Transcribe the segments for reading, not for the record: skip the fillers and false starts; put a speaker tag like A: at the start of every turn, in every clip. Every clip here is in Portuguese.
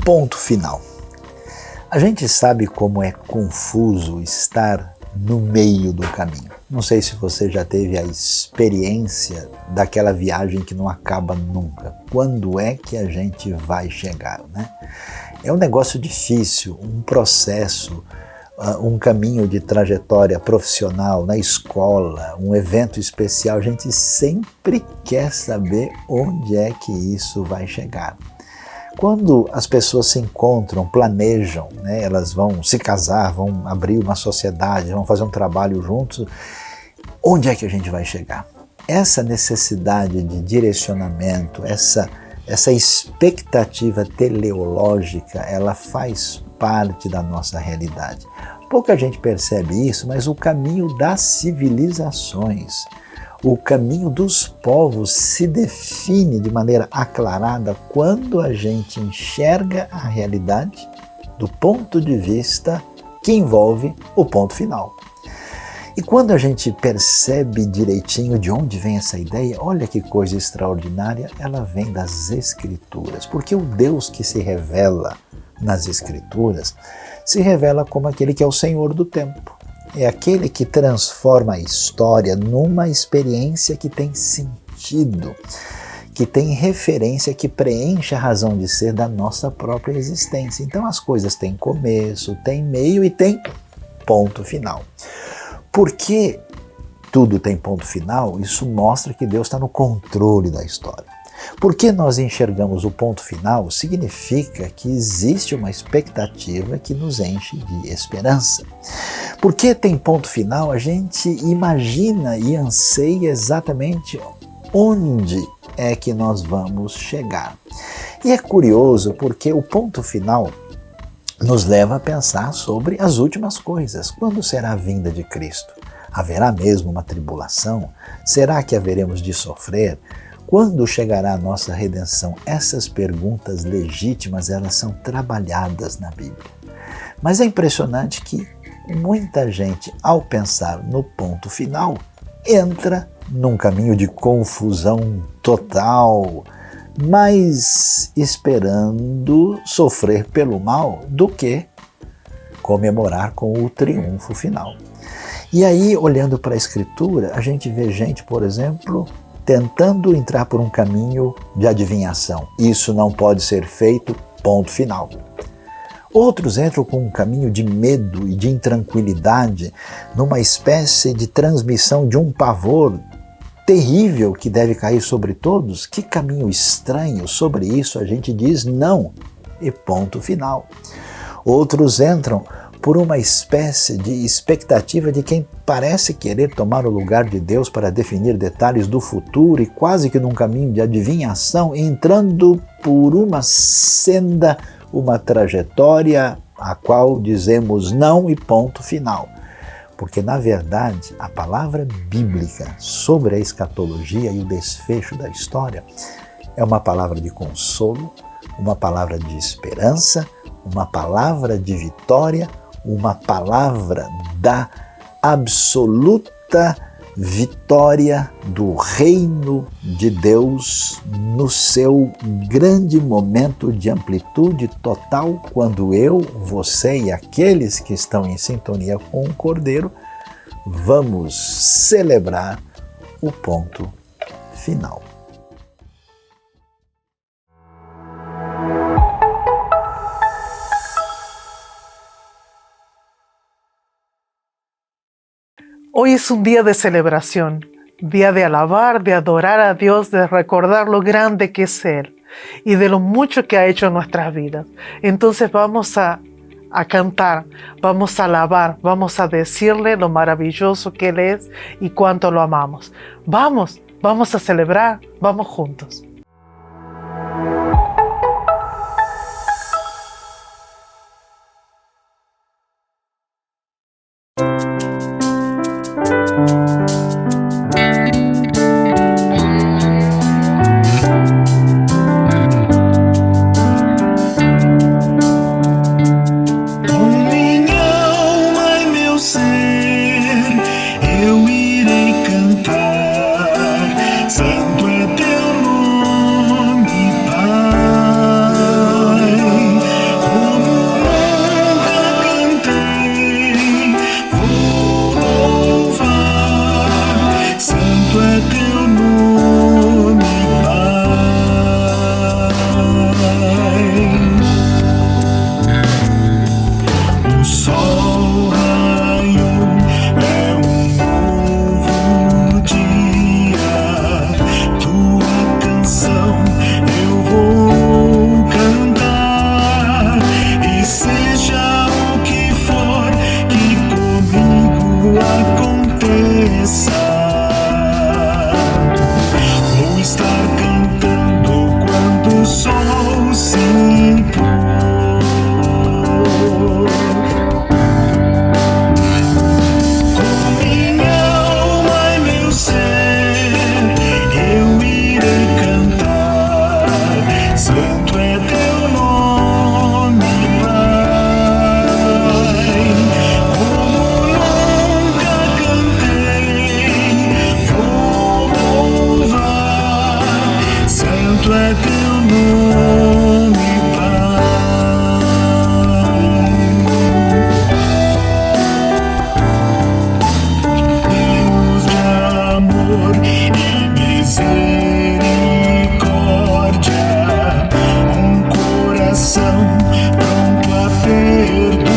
A: ponto final. A gente sabe como é confuso estar no meio do caminho. Não sei se você já teve a experiência daquela viagem que não acaba nunca. Quando é que a gente vai chegar, né? É um negócio difícil, um processo, um caminho de trajetória profissional na escola, um evento especial. A gente sempre quer saber onde é que isso vai chegar. Quando as pessoas se encontram, planejam, né, elas vão se casar, vão abrir uma sociedade, vão fazer um trabalho juntos, onde é que a gente vai chegar? Essa necessidade de direcionamento, essa expectativa teleológica, ela faz parte da nossa realidade. Pouca gente percebe isso, mas o caminho das civilizações, o caminho dos povos se define de maneira aclarada quando a gente enxerga a realidade do ponto de vista que envolve o ponto final. E quando a gente percebe direitinho de onde vem essa ideia, olha que coisa extraordinária, ela vem das Escrituras. Porque o Deus que se revela nas Escrituras se revela como aquele que é o Senhor do tempo. É aquele que transforma a história numa experiência que tem sentido, que tem referência, que preenche a razão de ser da nossa própria existência. Então as coisas têm começo, têm meio e têm ponto final. Porque tudo tem ponto final, isso mostra que Deus está no controle da história. Porque nós enxergamos o ponto final, significa que existe uma expectativa que nos enche de esperança. Porque tem ponto final, a gente imagina e anseia exatamente onde é que nós vamos chegar. E é curioso porque o ponto final nos leva a pensar sobre as últimas coisas. Quando será a vinda de Cristo? Haverá mesmo uma tribulação? Será que haveremos de sofrer? Quando chegará a nossa redenção? Essas perguntas legítimas, elas são trabalhadas na Bíblia. Mas é impressionante que muita gente, ao pensar no ponto final, entra num caminho de confusão total, mais esperando sofrer pelo mal do que comemorar com o triunfo final. E aí, olhando para a Escritura, a gente vê gente, por exemplo, tentando entrar por um caminho de adivinhação. Isso não pode ser feito, ponto final. Outros entram com um caminho de medo e de intranquilidade, numa espécie de transmissão de um pavor terrível que deve cair sobre todos. Que caminho estranho! Sobre isso a gente diz não e ponto final. Outros entram por uma espécie de expectativa de quem parece querer tomar o lugar de Deus para definir detalhes do futuro e quase que num caminho de adivinhação, entrando por uma senda, uma trajetória a qual dizemos não e ponto final. Porque, na verdade, a palavra bíblica sobre a escatologia e o desfecho da história é uma palavra de consolo, uma palavra de esperança, uma palavra de vitória, uma palavra da absoluta vitória do reino de Deus no seu grande momento de amplitude total, quando eu, você e aqueles que estão em sintonia com o Cordeiro vamos celebrar o ponto final.
B: Hoy es un día de celebración, día de alabar, de adorar a Dios, de recordar lo grande que es Él y de lo mucho que ha hecho en nuestras vidas. Entonces vamos a cantar, vamos a alabar, vamos a decirle lo maravilloso que Él es y cuánto lo amamos. Vamos a celebrar, vamos juntos.
C: Santo é teu nome. é teu nome, Deus de amor e misericórdia, coração pronto a perdoar.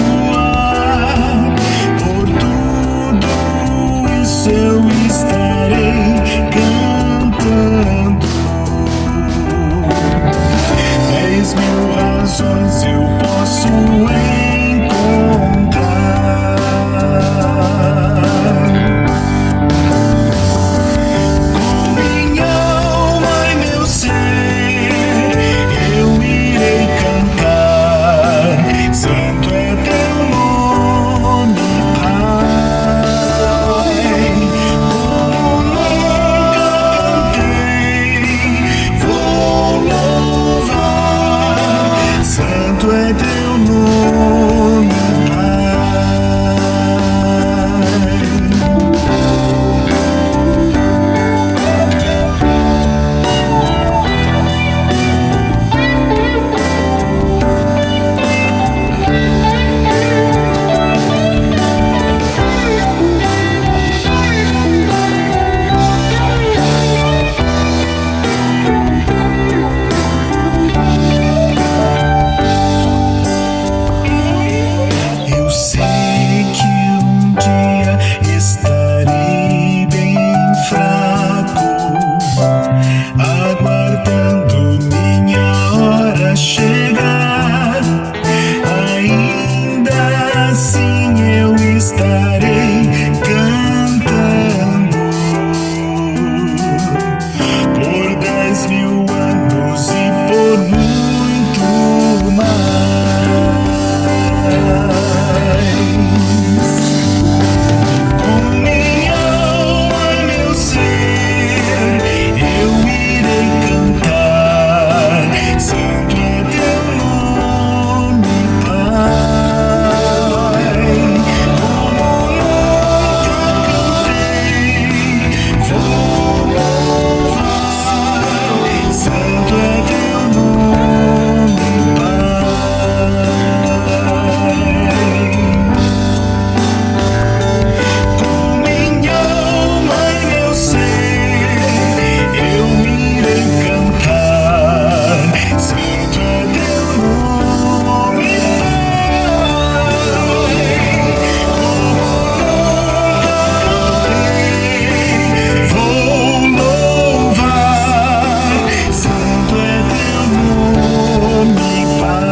C: Por tudo isso eu estarei cantando. 10.000 razões eu posso encontrar. Com minha alma e meu ser eu irei cantar. Santo é teu nome, Pai. Como nunca cantei, vou louvar. Santo é teu nome, eu sei que um dia estarei bem fraco, aguardando minha hora chegar. Ainda assim eu estarei cantando por 10.000 anos e por muito mais. Com minha alma e meu ser eu irei cantar. Santo é teu nome, Pai. Como nunca cantei, vou louvar. Santo é teu nome, Pai. Com minha alma e meu ser eu irei cantar. Santo é teu nome, Pai. Vou louvar. Santo é teu nome, Pai.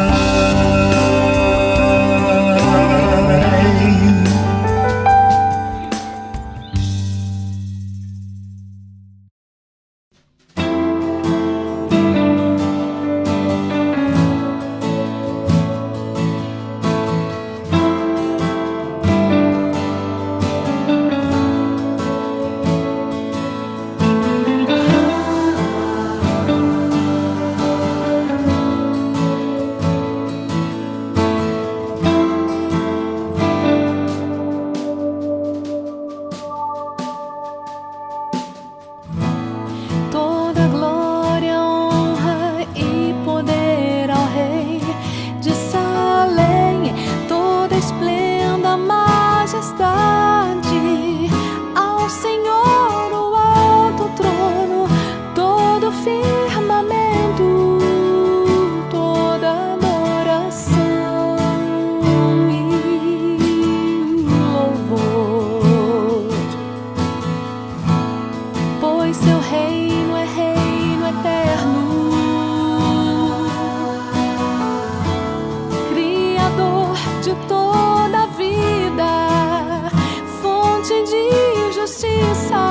D: Toda glória, honra e poder ao Rei de Salém, toda esplenda, majestade ao Senhor, o alto trono, todo firmamento, toda adoração e louvor. Pois seu reino é reino eterno, Criador de toda a vida, fonte de justiça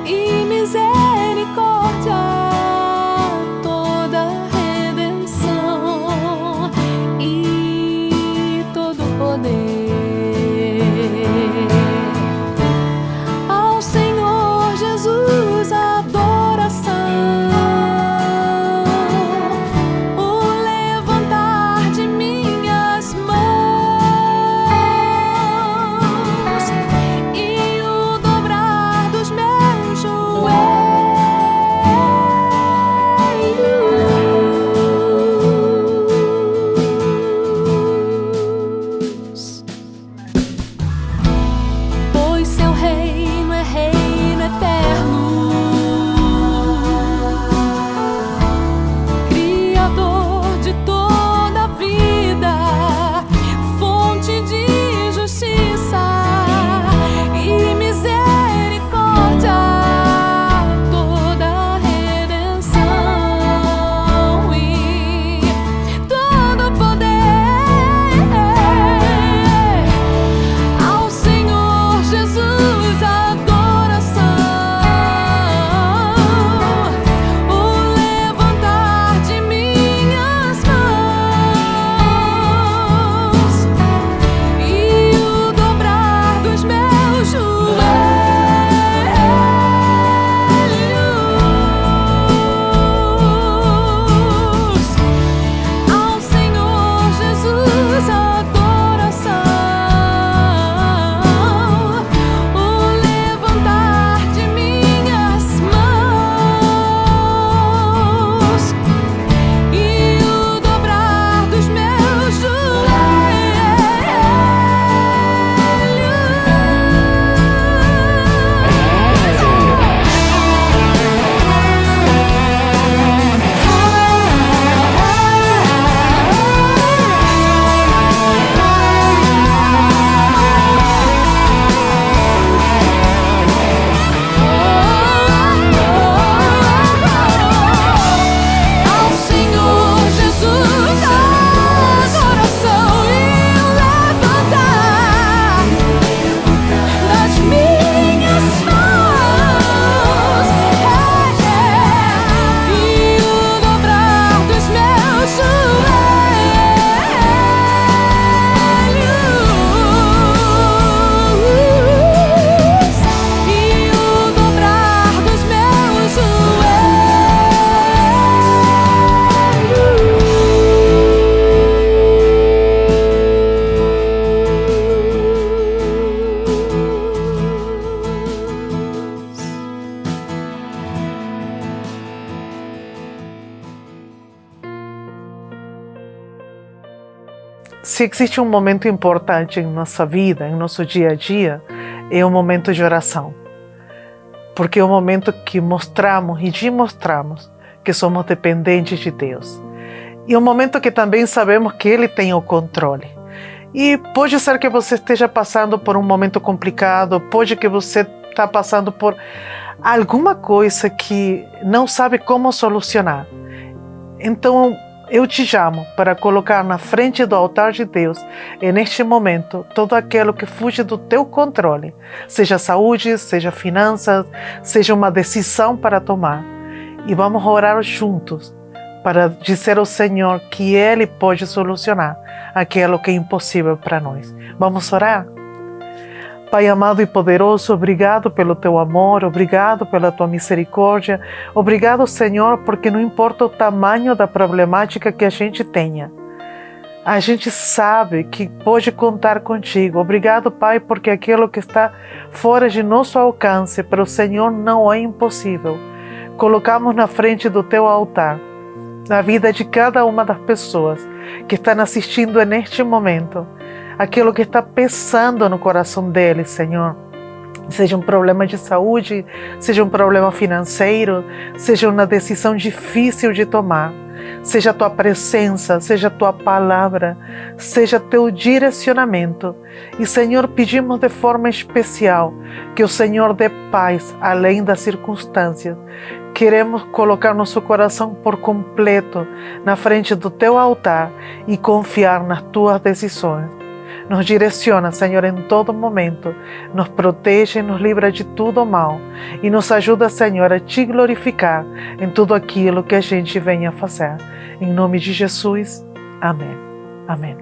D: e misericórdia, toda redenção e todo poder. Ao Senhor Jesus a
B: se existe um momento importante em nossa vida, em nosso dia a dia, é o momento de oração. Porque é o momento que mostramos e demonstramos que somos dependentes de Deus. E é um momento que também sabemos que Ele tem o controle. E pode ser que você esteja passando por um momento complicado, pode que você está passando por alguma coisa que não sabe como solucionar. Então, eu te chamo para colocar na frente do altar de Deus, e neste momento, tudo aquilo que fuge do teu controle, seja saúde, seja finanças, seja uma decisão para tomar. E vamos orar juntos para dizer ao Senhor que Ele pode solucionar aquilo que é impossível para nós. Vamos orar? Pai amado e poderoso, obrigado pelo teu amor, obrigado pela tua misericórdia, obrigado, Senhor, porque não importa o tamanho da problemática que a gente tenha, a gente sabe que pode contar contigo. Obrigado, Pai, porque aquilo que está fora de nosso alcance para o Senhor não é impossível. Colocamos na frente do teu altar a vida de cada uma das pessoas que estão assistindo neste momento, aquilo que está pesando no coração deles, Senhor. Seja um problema de saúde, seja um problema financeiro, seja uma decisão difícil de tomar, seja a tua presença, seja a tua palavra, seja teu direcionamento. E, Senhor, pedimos de forma especial que o Senhor dê paz além das circunstâncias. Queremos colocar nosso coração por completo na frente do teu altar e confiar nas tuas decisões. Nos direciona, Senhor, em todo momento, nos protege e nos livra de tudo mal e nos ajuda, Senhor, a te glorificar em tudo aquilo que a gente venha fazer. Em nome de Jesus, amém. Amém.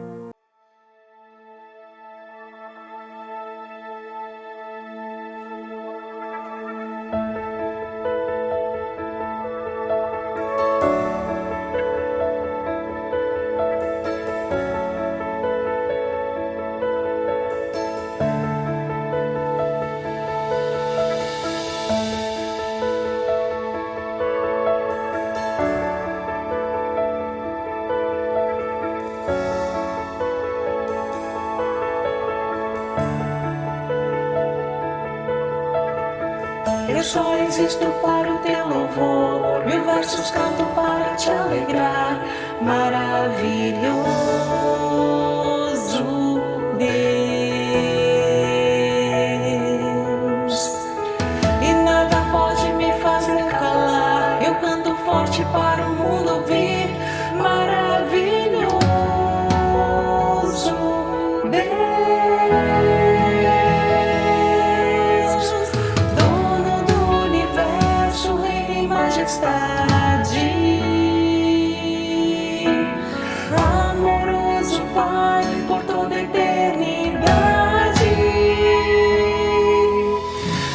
E: Eu só existo para o teu louvor, mil versos canto para te alegrar. Maravilhoso Deus, e nada pode me fazer calar. Eu canto forte para o mundo ouvir. Maravilhoso Deus, amoroso Pai, por toda a eternidade.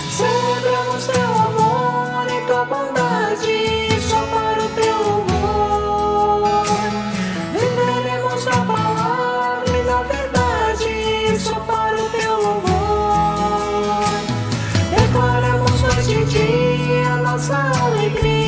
E: Celebramos teu amor e tua bondade, só para o teu louvor. Viveremos na palavra e na verdade, só para o teu louvor. Declaramos noite e dia nossa alegria.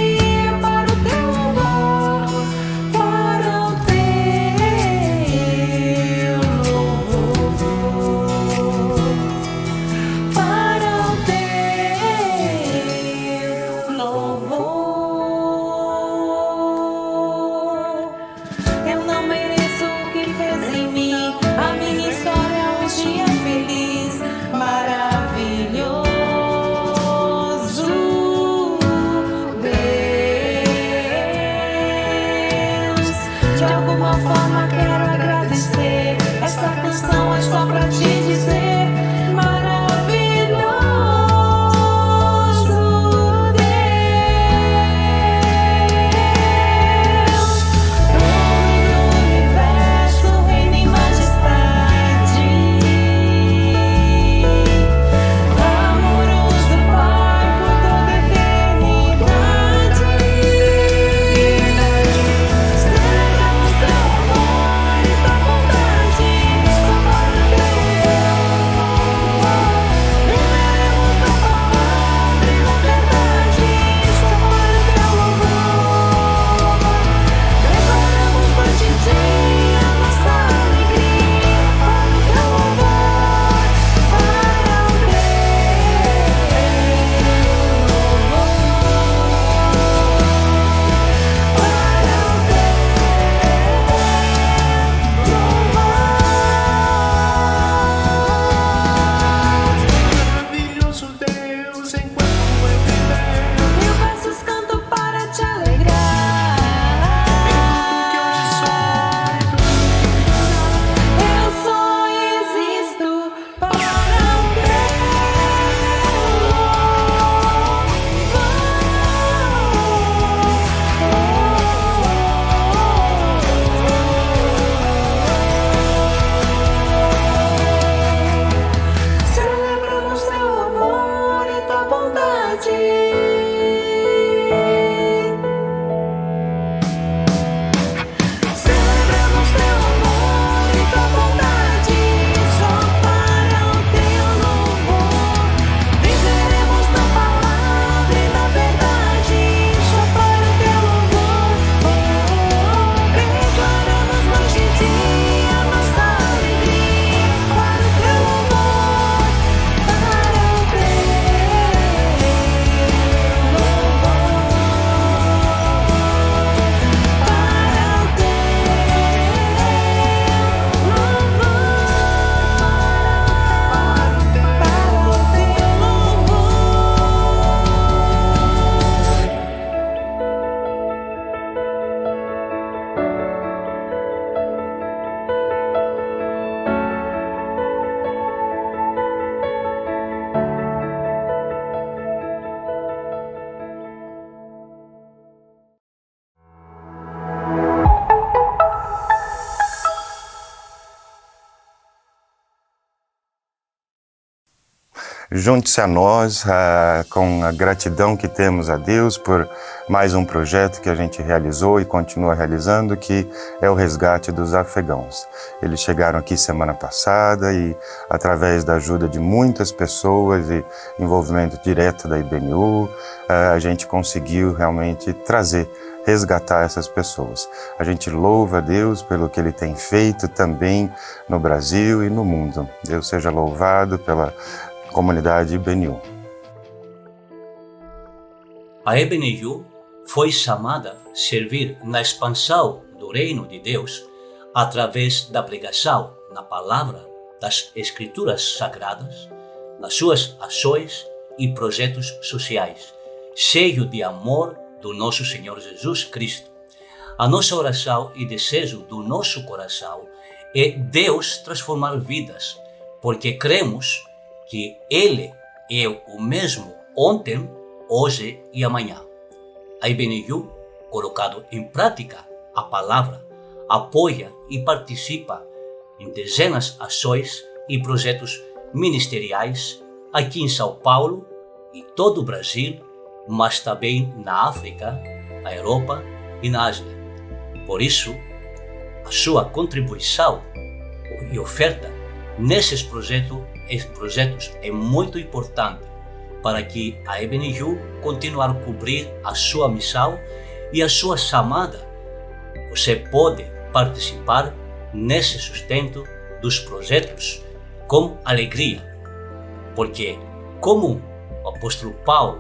F: junte-se a nós com a gratidão que temos a Deus por mais um projeto que a gente realizou e continua realizando, que é o resgate dos afegãos. Eles chegaram aqui semana passada e, através da ajuda de muitas pessoas e envolvimento direto da IBNU, a gente conseguiu realmente resgatar essas pessoas. A gente louva a Deus pelo que Ele tem feito também no Brasil e no mundo. Deus seja louvado pela comunidade IBNU.
G: A IBNU foi chamada a servir na expansão do reino de Deus através da pregação na palavra das Escrituras Sagradas, nas suas ações e projetos sociais, cheio de amor do nosso Senhor Jesus Cristo. A nossa oração e desejo do nosso coração é Deus transformar vidas, porque cremos que Ele é o mesmo ontem, hoje e amanhã. A IBNU, colocado em prática a palavra, apoia e participa em dezenas de ações e projetos ministeriais aqui em São Paulo e todo o Brasil, mas também na África, na Europa e na Ásia. Por isso, a sua contribuição e oferta nesses projetos é muito importante para que a IBNU continue a cobrir a sua missão e a sua chamada. Você pode participar nesse sustento dos projetos com alegria, porque, como o apóstolo Paulo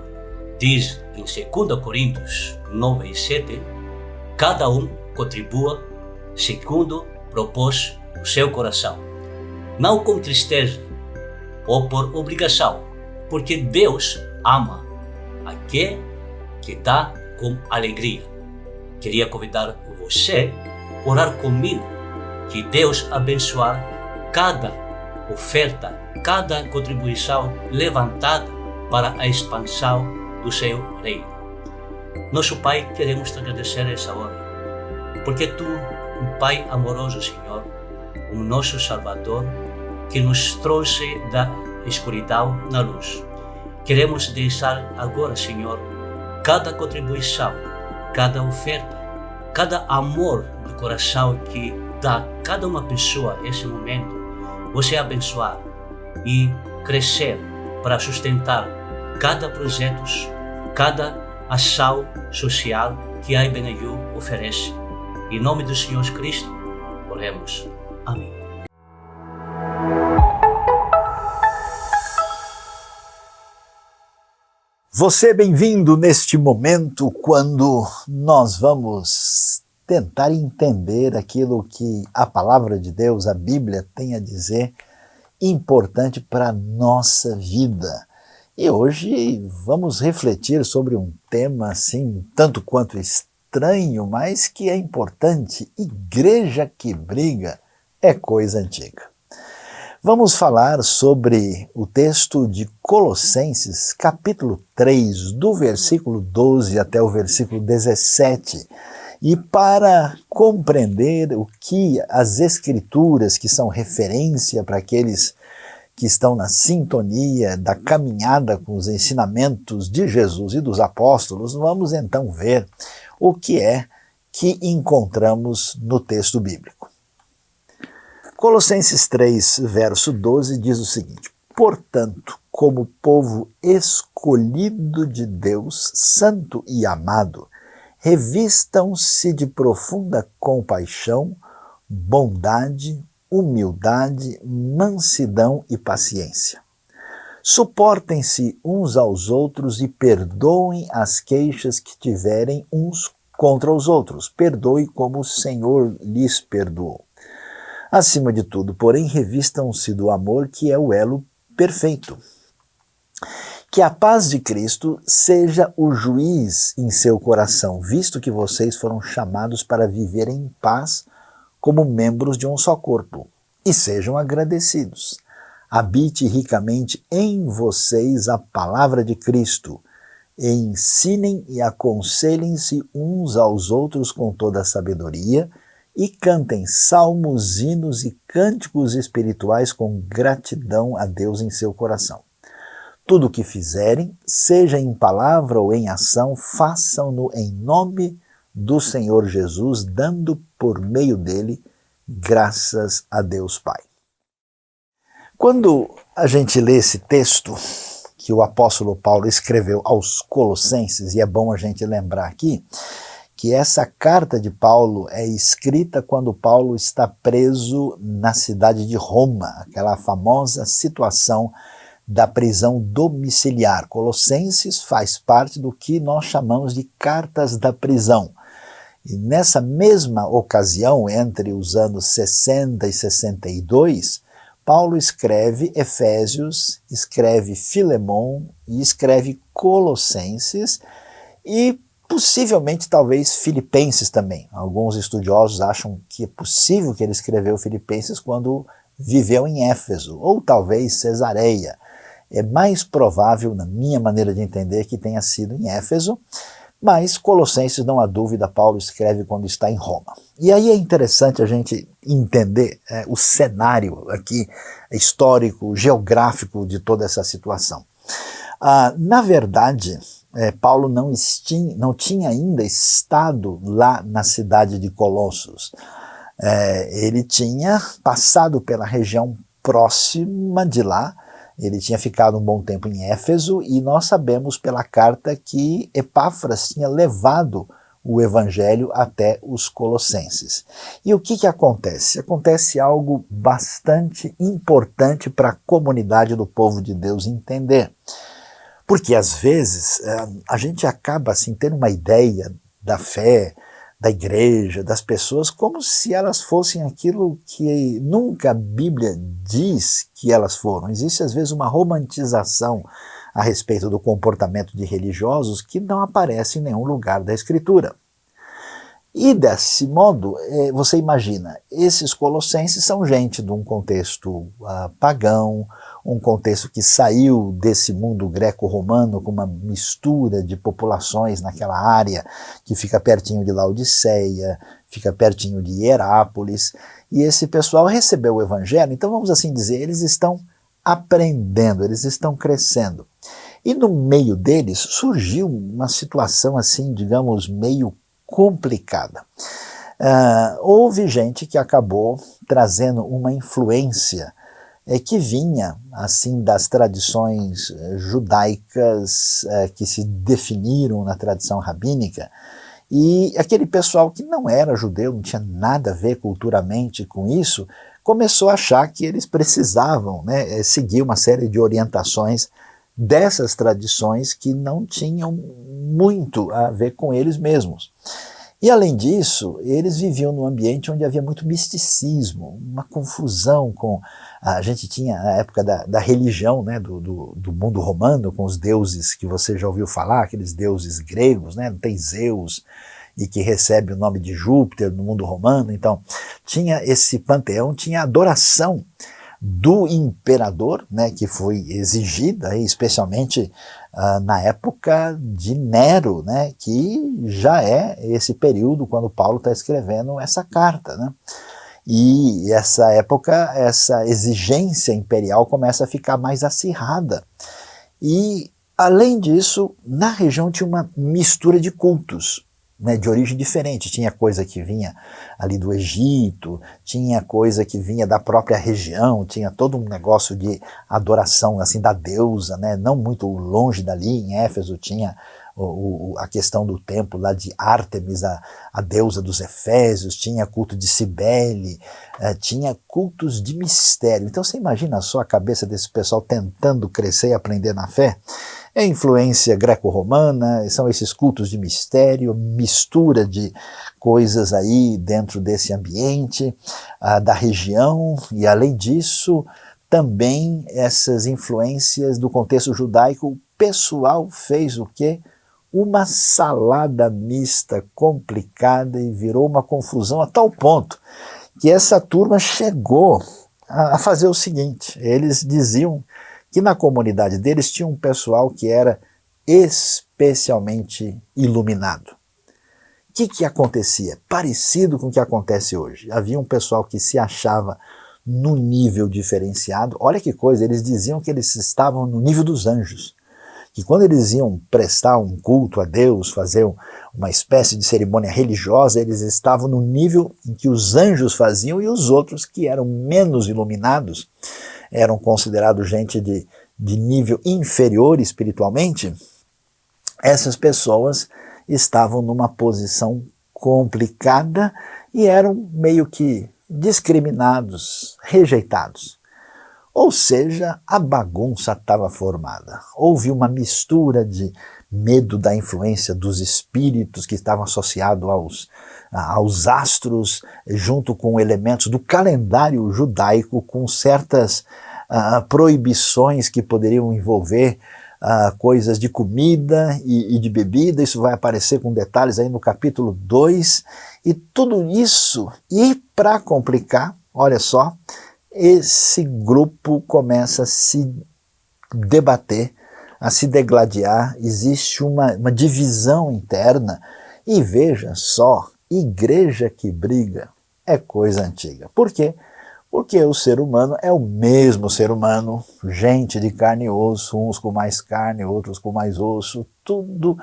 G: diz em 2 Coríntios 9:7, cada um contribua segundo propôs o seu coração, não com tristeza ou por obrigação, porque Deus ama aquele que dá com alegria. Queria convidar você a orar comigo, que Deus abençoe cada oferta, cada contribuição levantada para a expansão do seu reino. Nosso Pai, queremos te agradecer essa hora, porque Tu, um Pai amoroso, Senhor, um nosso Salvador, que nos trouxe da escuridão na luz. Queremos deixar agora, Senhor, cada contribuição, cada oferta, cada amor do coração que dá cada uma pessoa nesse momento, você abençoar e crescer para sustentar cada projeto, cada ação social que a IBNU oferece. Em nome do Senhor Cristo, oremos. Amém.
A: Você é bem-vindo neste momento quando nós vamos tentar entender aquilo que a palavra de Deus, a Bíblia, tem a dizer importante para a nossa vida. E hoje vamos refletir sobre um tema assim, tanto quanto estranho, mas que é importante. Igreja que briga é coisa antiga. Vamos falar sobre o texto de Colossenses, capítulo 3, do versículo 12 até o versículo 17. E para compreender o que as Escrituras, que são referência para aqueles que estão na sintonia da caminhada com os ensinamentos de Jesus e dos apóstolos, vamos então ver o que é que encontramos no texto bíblico. Colossenses 3, verso 12 diz o seguinte: portanto, como povo escolhido de Deus, santo e amado, revistam-se de profunda compaixão, bondade, humildade, mansidão e paciência. Suportem-se uns aos outros e perdoem as queixas que tiverem uns contra os outros. Perdoe como o Senhor lhes perdoou. Acima de tudo, porém, revistam-se do amor, que é o elo perfeito. Que a paz de Cristo seja o juiz em seu coração, visto que vocês foram chamados para viver em paz como membros de um só corpo. E sejam agradecidos. Habite ricamente em vocês a palavra de Cristo. Ensinem e aconselhem-se uns aos outros com toda a sabedoria, e cantem salmos, hinos e cânticos espirituais com gratidão a Deus em seu coração. tudo o que fizerem, seja em palavra ou em ação, façam-no em nome do Senhor Jesus, dando por meio dele graças a Deus Pai. Quando a gente lê esse texto que o apóstolo Paulo escreveu aos Colossenses, e é bom a gente lembrar aqui, que essa carta de Paulo é escrita quando Paulo está preso na cidade de Roma, aquela famosa situação da prisão domiciliar. Colossenses faz parte do que nós chamamos de cartas da prisão. E nessa mesma ocasião, entre os anos 60 e 62, Paulo escreve Efésios, escreve Filemon e escreve Colossenses e possivelmente talvez Filipenses também. Alguns estudiosos acham que é possível que ele escreveu Filipenses quando viveu em Éfeso, ou talvez Cesareia. É mais provável, na minha maneira de entender, que tenha sido em Éfeso, mas Colossenses, não há dúvida, Paulo escreve quando está em Roma. E aí é interessante a gente entender o cenário aqui histórico, geográfico de toda essa situação. Na verdade, Paulo não tinha ainda estado lá na cidade de Colossos. Ele tinha passado pela região próxima de lá. Ele tinha ficado um bom tempo em Éfeso e nós sabemos pela carta que Epáfras tinha levado o evangelho até os colossenses. E o que acontece? Acontece algo bastante importante para a comunidade do povo de Deus entender. Porque às vezes a gente acaba assim tendo uma ideia da fé, da igreja, das pessoas, como se elas fossem aquilo que nunca a Bíblia diz que elas foram. Existe às vezes uma romantização a respeito do comportamento de religiosos que não aparece em nenhum lugar da Escritura. E desse modo, você imagina, esses colossenses são gente de um contexto pagão, um contexto que saiu desse mundo greco-romano com uma mistura de populações naquela área que fica pertinho de Laodiceia, fica pertinho de Hierápolis, e esse pessoal recebeu o evangelho, então vamos assim dizer, eles estão aprendendo, eles estão crescendo. E no meio deles surgiu uma situação assim, digamos, meio complicada. Houve gente que acabou trazendo uma influência que vinha assim das tradições judaicas que se definiram na tradição rabínica, e aquele pessoal que não era judeu, não tinha nada a ver culturalmente com isso, começou a achar que eles precisavam seguir uma série de orientações dessas tradições que não tinham muito a ver com eles mesmos. E além disso, eles viviam num ambiente onde havia muito misticismo, uma confusão com... A gente tinha a época da religião, do mundo romano, com os deuses que você já ouviu falar, aqueles deuses gregos, não tem Zeus, e que recebe o nome de Júpiter no mundo romano. Então, tinha esse panteão, tinha a adoração do imperador, que foi exigida, especialmente na época de Nero, que já é esse período quando Paulo está escrevendo essa carta. E essa época, essa exigência imperial começa a ficar mais acirrada. E, além disso, na região tinha uma mistura de cultos, de origem diferente. Tinha coisa que vinha ali do Egito, tinha coisa que vinha da própria região, tinha todo um negócio de adoração assim da deusa, não muito longe dali. Em Éfeso tinha a questão do templo lá de Ártemis, a deusa dos Efésios, tinha culto de Cibele, tinha cultos de mistério. Então você imagina só a cabeça desse pessoal tentando crescer e aprender na fé. É influência greco-romana, são esses cultos de mistério, mistura de coisas aí dentro desse ambiente da região, e além disso, também essas influências do contexto judaico. O pessoal fez o quê? Uma salada mista complicada e virou uma confusão a tal ponto que essa turma chegou a fazer o seguinte: eles diziam que na comunidade deles tinha um pessoal que era especialmente iluminado. O que acontecia? Parecido com o que acontece hoje. Havia um pessoal que se achava num nível diferenciado. Olha que coisa, eles diziam que eles estavam no nível dos anjos. Que quando eles iam prestar um culto a Deus, fazer uma espécie de cerimônia religiosa, eles estavam no nível em que os anjos faziam, e os outros que eram menos iluminados, eram considerados gente de nível inferior espiritualmente. Essas pessoas estavam numa posição complicada e eram meio que discriminados, rejeitados. Ou seja, a bagunça estava formada. Houve uma mistura de medo da influência dos espíritos que estavam associados aos astros, junto com elementos do calendário judaico, com certas proibições que poderiam envolver coisas de comida e de bebida. Isso vai aparecer com detalhes aí no capítulo 2. E tudo isso, e para complicar, olha só, esse grupo começa a se debater, a se degladiar, existe uma divisão interna. E veja só, igreja que briga é coisa antiga. Por quê? Porque o ser humano é o mesmo ser humano, gente de carne e osso, uns com mais carne, outros com mais osso, tudo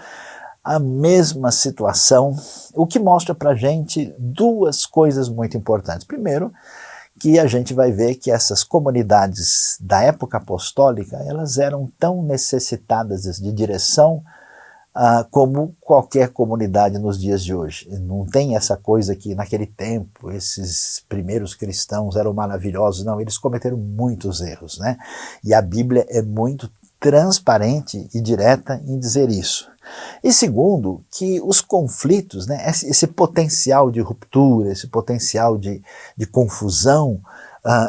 A: a mesma situação, o que mostra pra gente duas coisas muito importantes. Primeiro, que a gente vai ver que essas comunidades da época apostólica, elas eram tão necessitadas de direção como qualquer comunidade nos dias de hoje. Não tem essa coisa que naquele tempo esses primeiros cristãos eram maravilhosos. Não, eles cometeram muitos erros, né? E a Bíblia é muito transparente e direta em dizer isso. E segundo, que os conflitos, né, esse potencial de ruptura, esse potencial de confusão,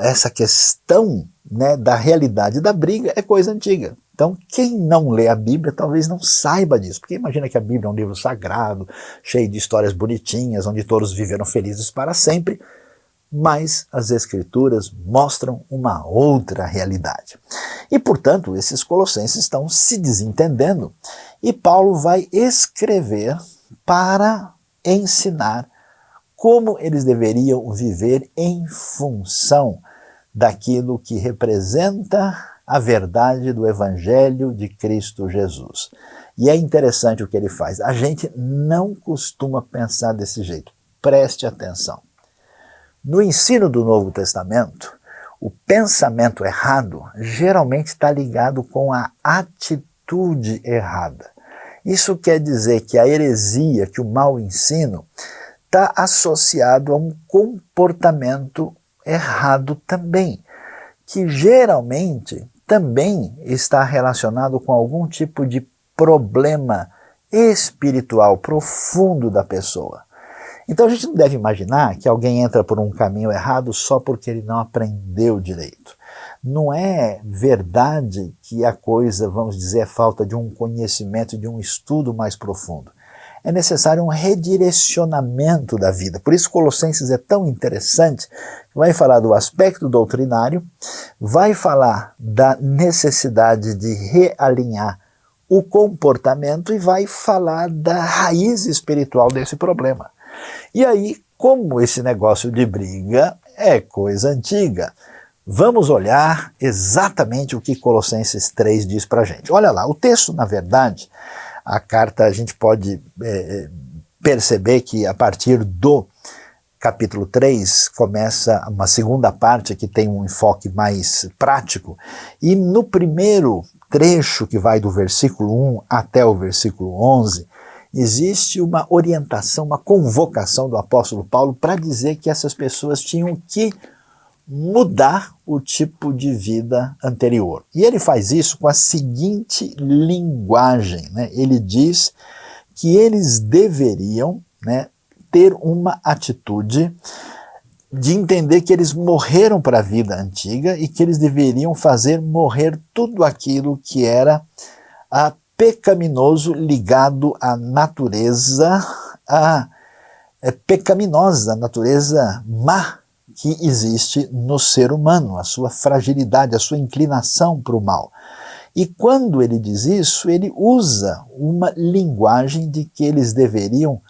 A: essa questão, né, da realidade da briga é coisa antiga. Então, quem não lê a Bíblia talvez não saiba disso, porque imagina que a Bíblia é um livro sagrado, cheio de histórias bonitinhas, onde todos viveram felizes para sempre, mas as Escrituras mostram uma outra realidade. E, portanto, esses colossenses estão se desentendendo, e Paulo vai escrever para ensinar como eles deveriam viver em função daquilo que representa a verdade do Evangelho de Cristo Jesus. E é interessante o que ele faz. A gente não costuma pensar desse jeito. Preste atenção. No ensino do Novo Testamento, o pensamento errado geralmente está ligado com a atitude errada. Isso quer dizer que a heresia, que o mau ensino, está associado a um comportamento errado também, que geralmente também está relacionado com algum tipo de problema espiritual profundo da pessoa. Então a gente não deve imaginar que alguém entra por um caminho errado só porque ele não aprendeu direito. Não é verdade que a coisa, vamos dizer, é falta de um conhecimento, de um estudo mais profundo. É necessário um redirecionamento da vida. Por isso Colossenses é tão interessante. Vai falar do aspecto doutrinário, vai falar da necessidade de realinhar o comportamento e vai falar da raiz espiritual desse problema. E aí, como esse negócio de briga é coisa antiga, vamos olhar exatamente o que Colossenses 3 diz pra gente. Olha lá, o texto, na verdade, a carta a gente pode perceber que a partir do capítulo 3 começa uma segunda parte que tem um enfoque mais prático, e no primeiro trecho que vai do versículo 1 até o versículo 11, existe uma orientação, uma convocação do apóstolo Paulo para dizer que essas pessoas tinham que mudar o tipo de vida anterior. E ele faz isso com a seguinte linguagem, né? Ele diz que eles deveriam, né, ter uma atitude de entender que eles morreram para a vida antiga e que eles deveriam fazer morrer tudo aquilo que era pecaminoso, ligado à natureza pecaminosa, a natureza má que existe no ser humano, a sua fragilidade, a sua inclinação para o mal. E quando ele diz isso, ele usa uma linguagem de que eles deveriam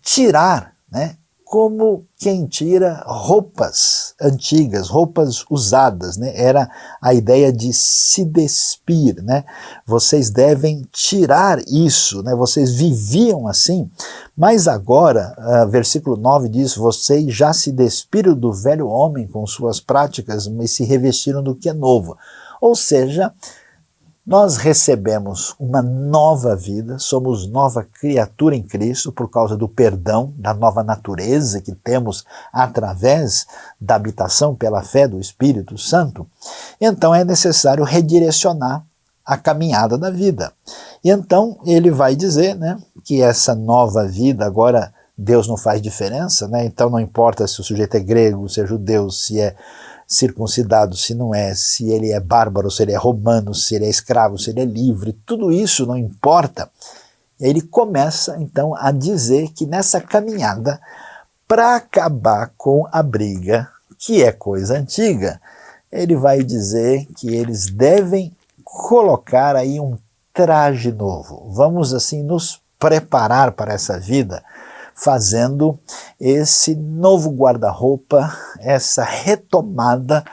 A: tirar, né, como quem tira roupas antigas, roupas usadas, né? Era a ideia de se despir, né? Vocês devem tirar isso, né? Vocês viviam assim, mas agora, versículo 9 diz, vocês já se despiram do velho homem com suas práticas, mas se revestiram do que é novo. Ou seja, nós recebemos uma nova vida, somos nova criatura em Cristo por causa do perdão, da nova natureza que temos através da habitação pela fé do Espírito Santo. Então é necessário redirecionar a caminhada da vida. E então ele vai dizer, né, que essa nova vida agora Deus não faz diferença, né? Então não importa se o sujeito é grego, se é judeu, se é circuncidado, se não é, se ele é bárbaro, se ele é romano, se ele é escravo, se ele é livre, tudo isso não importa. E aí ele começa então a dizer que nessa caminhada, para acabar com a briga, que é coisa antiga, ele vai dizer que eles devem colocar aí um traje novo. Vamos assim nos preparar para essa vida, fazendo esse novo guarda-roupa, essa retomada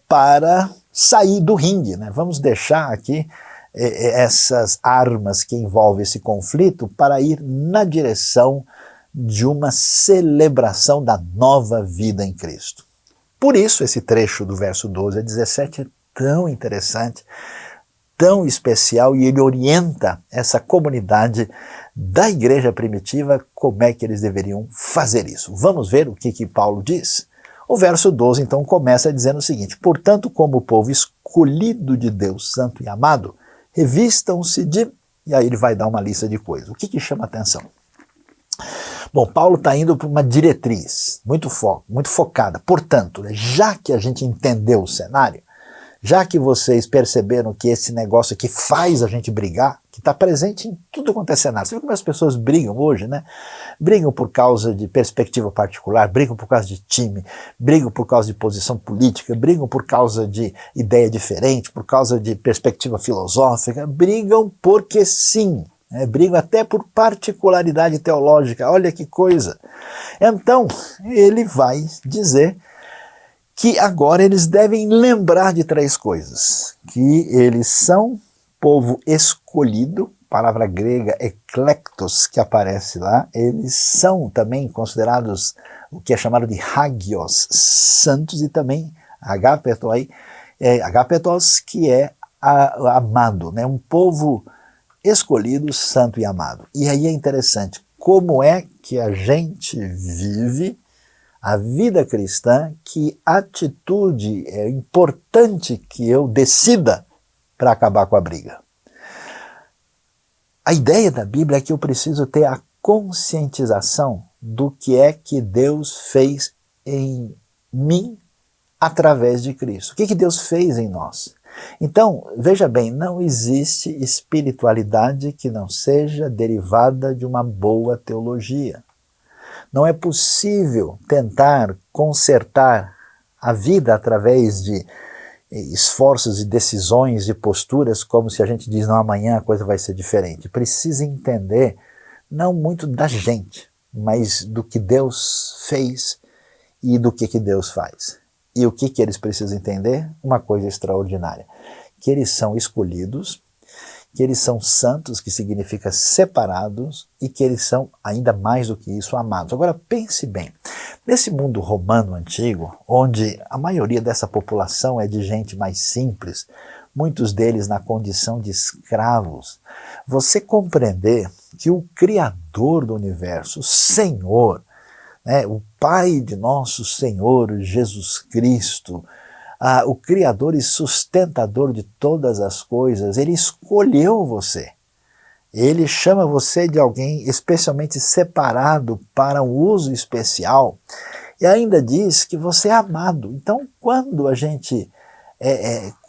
A: para sair do ringue, né? Vamos deixar aqui essas armas que envolvem esse conflito para ir na direção de uma celebração da nova vida em Cristo. Por isso esse trecho do verso 12 a 17 é tão interessante, tão especial, e ele orienta essa comunidade da igreja primitiva como é que eles deveriam fazer isso. Vamos ver o que Paulo diz? O verso 12 então começa dizendo o seguinte: portanto, como o povo escolhido de Deus, santo e amado, revistam-se de... E aí ele vai dar uma lista de coisas. O que chama atenção? Bom, Paulo está indo para uma diretriz muito focada. Portanto, já que a gente entendeu o cenário, já que vocês perceberam que esse negócio aqui faz a gente brigar, que está presente em tudo quanto é cenário. Você vê como as pessoas brigam hoje, né? Brigam por causa de perspectiva particular, brigam por causa de time, brigam por causa de posição política, brigam por causa de ideia diferente, por causa de perspectiva filosófica, brigam porque sim, né? Brigam até por particularidade teológica. Olha que coisa! Então, ele vai dizer que agora eles devem lembrar de três coisas: que eles são povo escolhido, palavra grega eklektos que aparece lá, eles são também considerados o que é chamado de hagios, santos, e também agapetos, que é amado, né? Um povo escolhido, santo e amado. E aí é interessante, como é que a gente vive a vida cristã, que atitude é importante que eu decida para acabar com a briga. A ideia da Bíblia é que eu preciso ter a conscientização do que é que Deus fez em mim através de Cristo. O que Deus fez em nós? Então, veja bem, não existe espiritualidade que não seja derivada de uma boa teologia. Não é possível tentar consertar a vida através de esforços e decisões e posturas como se a gente diz, não, amanhã a coisa vai ser diferente. Precisa entender não muito da gente, mas do que Deus fez e do que Deus faz. E o que eles precisam entender? Uma coisa extraordinária, que eles são escolhidos, que eles são santos, que significa separados, e que eles são, ainda mais do que isso, amados. Agora pense bem, nesse mundo romano antigo, onde a maioria dessa população é de gente mais simples, muitos deles na condição de escravos, você compreender que o Criador do universo, o Senhor, né, o Pai de nosso Senhor Jesus Cristo, o Criador e sustentador de todas as coisas, Ele escolheu você. Ele chama você de alguém especialmente separado para um uso especial, e ainda diz que você é amado. Então, quando a gente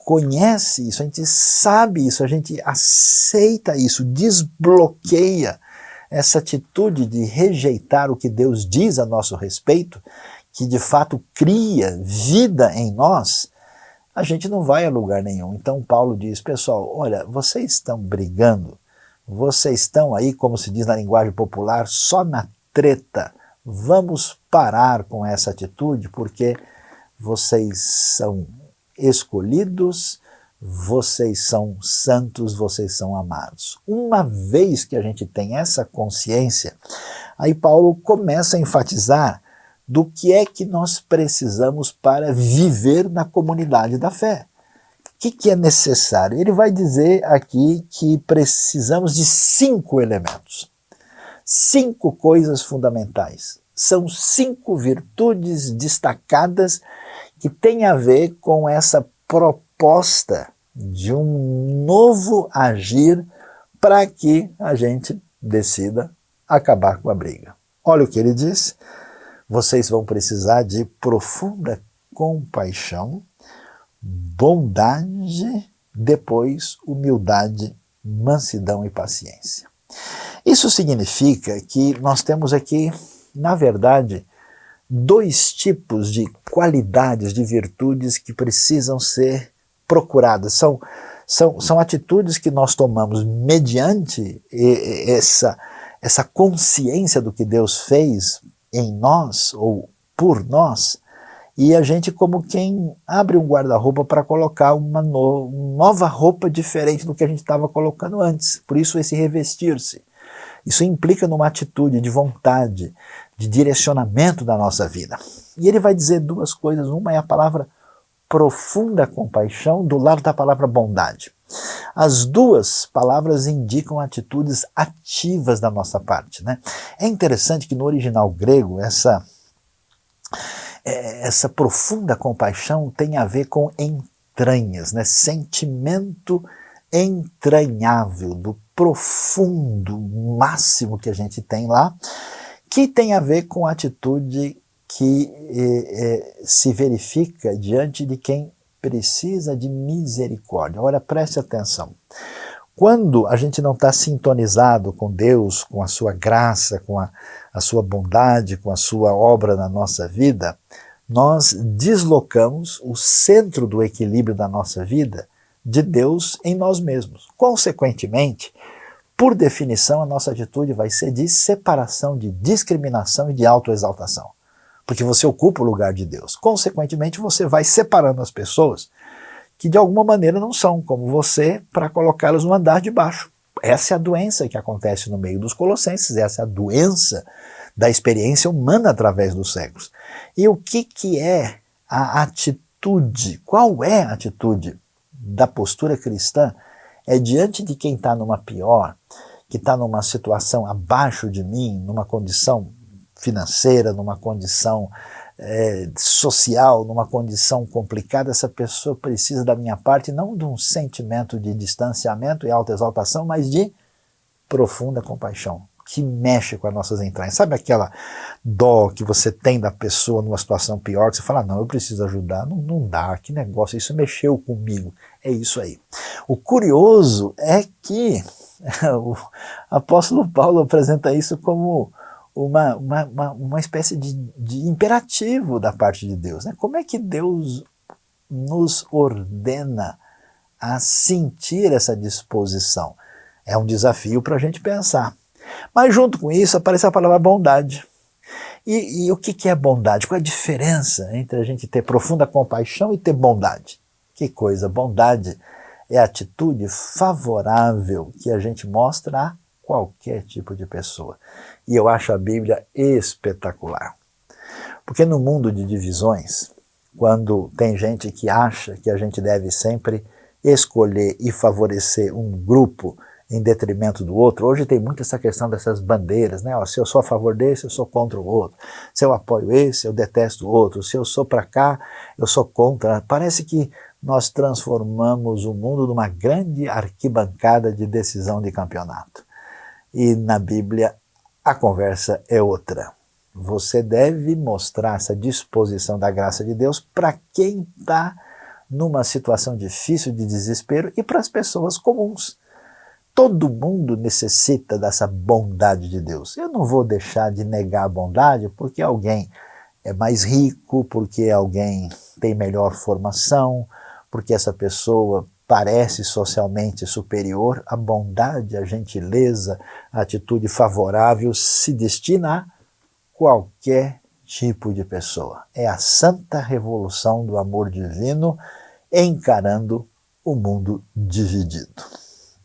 A: conhece isso, a gente sabe isso, a gente aceita isso, desbloqueia essa atitude de rejeitar o que Deus diz a nosso respeito, que de fato cria vida em nós, a gente não vai a lugar nenhum. Então Paulo diz, pessoal, olha, vocês estão brigando, vocês estão aí, como se diz na linguagem popular, só na treta, vamos parar com essa atitude porque vocês são escolhidos, vocês são santos, vocês são amados. Uma vez que a gente tem essa consciência, aí Paulo começa a enfatizar do que é que nós precisamos para viver na comunidade da fé. O que é necessário? Ele vai dizer aqui que precisamos de 5 elementos. 5 coisas fundamentais. São 5 virtudes destacadas que têm a ver com essa proposta de um novo agir para que a gente decida acabar com a briga. Olha o que ele diz. Vocês vão precisar de profunda compaixão, bondade, depois humildade, mansidão e paciência. Isso significa que nós temos aqui, na verdade, 2 tipos de qualidades, de virtudes que precisam ser procuradas. São atitudes que nós tomamos mediante essa consciência do que Deus fez em nós ou por nós, e a gente como quem abre um guarda-roupa para colocar uma nova roupa diferente do que a gente estava colocando antes. Por isso esse revestir-se. Isso implica numa atitude de vontade, de direcionamento da nossa vida. E ele vai dizer 2 coisas. Uma é a palavra profunda compaixão, do lado da palavra bondade. As 2 palavras indicam atitudes ativas da nossa parte, né? É interessante que no original grego essa profunda compaixão tem a ver com entranhas, né? Sentimento entranhável, do profundo máximo que a gente tem lá, que tem a ver com a atitude que se verifica diante de quem precisa de misericórdia. Olha, preste atenção. Quando a gente não está sintonizado com Deus, com a sua graça, com a sua bondade, com a sua obra na nossa vida, nós deslocamos o centro do equilíbrio da nossa vida de Deus em nós mesmos. Consequentemente, por definição, a nossa atitude vai ser de separação, de discriminação e de autoexaltação. Porque você ocupa o lugar de Deus. Consequentemente, você vai separando as pessoas que de alguma maneira não são como você para colocá-las no andar de baixo. Essa é a doença que acontece no meio dos colossenses, essa é a doença da experiência humana através dos séculos. E o que é a atitude? Qual é a atitude da postura cristã? É diante de quem está numa pior, que está numa situação abaixo de mim, numa condição financeira, numa condição social, numa condição complicada, essa pessoa precisa da minha parte, não de um sentimento de distanciamento e autoexaltação, mas de profunda compaixão, que mexe com as nossas entranhas. Sabe aquela dó que você tem da pessoa numa situação pior, que você fala, não, eu preciso ajudar, não dá, que negócio, isso mexeu comigo. É isso aí. O curioso é que o apóstolo Paulo apresenta isso como uma espécie de imperativo da parte de Deus, né? Como é que Deus nos ordena a sentir essa disposição? É um desafio para a gente pensar. Mas junto com isso aparece a palavra bondade. E o que é bondade? Qual é a diferença entre a gente ter profunda compaixão e ter bondade? Que coisa, bondade é a atitude favorável que a gente mostra a qualquer tipo de pessoa. E eu acho a Bíblia espetacular. Porque no mundo de divisões, quando tem gente que acha que a gente deve sempre escolher e favorecer um grupo em detrimento do outro, hoje tem muito essa questão dessas bandeiras, né? Se eu sou a favor desse, eu sou contra o outro. Se eu apoio esse, eu detesto o outro. Se eu sou para cá, eu sou contra. Parece que nós transformamos o mundo numa grande arquibancada de decisão de campeonato. E na Bíblia a conversa é outra. Você deve mostrar essa disposição da graça de Deus para quem está numa situação difícil de desespero e para as pessoas comuns. Todo mundo necessita dessa bondade de Deus. Eu não vou deixar de negar a bondade porque alguém é mais rico, porque alguém tem melhor formação, porque essa pessoa parece socialmente superior. A bondade, a gentileza, a atitude favorável se destina a qualquer tipo de pessoa. É a santa revolução do amor divino encarando o mundo dividido.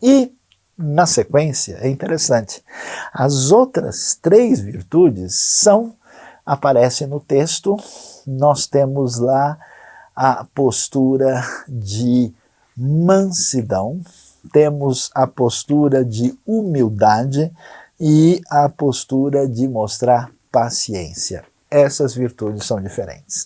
A: E, na sequência, é interessante, as outras 3 virtudes aparecem no texto. Nós temos lá a postura de mansidão, temos a postura de humildade e a postura de mostrar paciência. Essas virtudes são diferentes.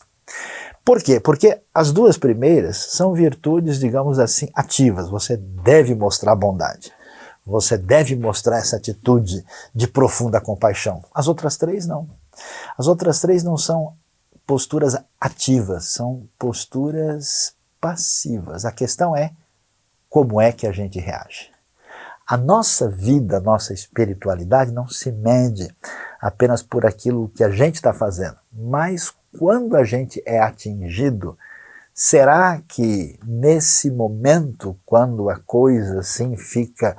A: Por quê? Porque as 2 primeiras são virtudes, digamos assim, ativas. Você deve mostrar bondade. Você deve mostrar essa atitude de profunda compaixão. As outras 3 não. As outras 3 não são posturas ativas, são posturas passivas. A questão é como é que a gente reage. A nossa vida, a nossa espiritualidade não se mede apenas por aquilo que a gente está fazendo, mas quando a gente é atingido, será que nesse momento, quando a coisa assim fica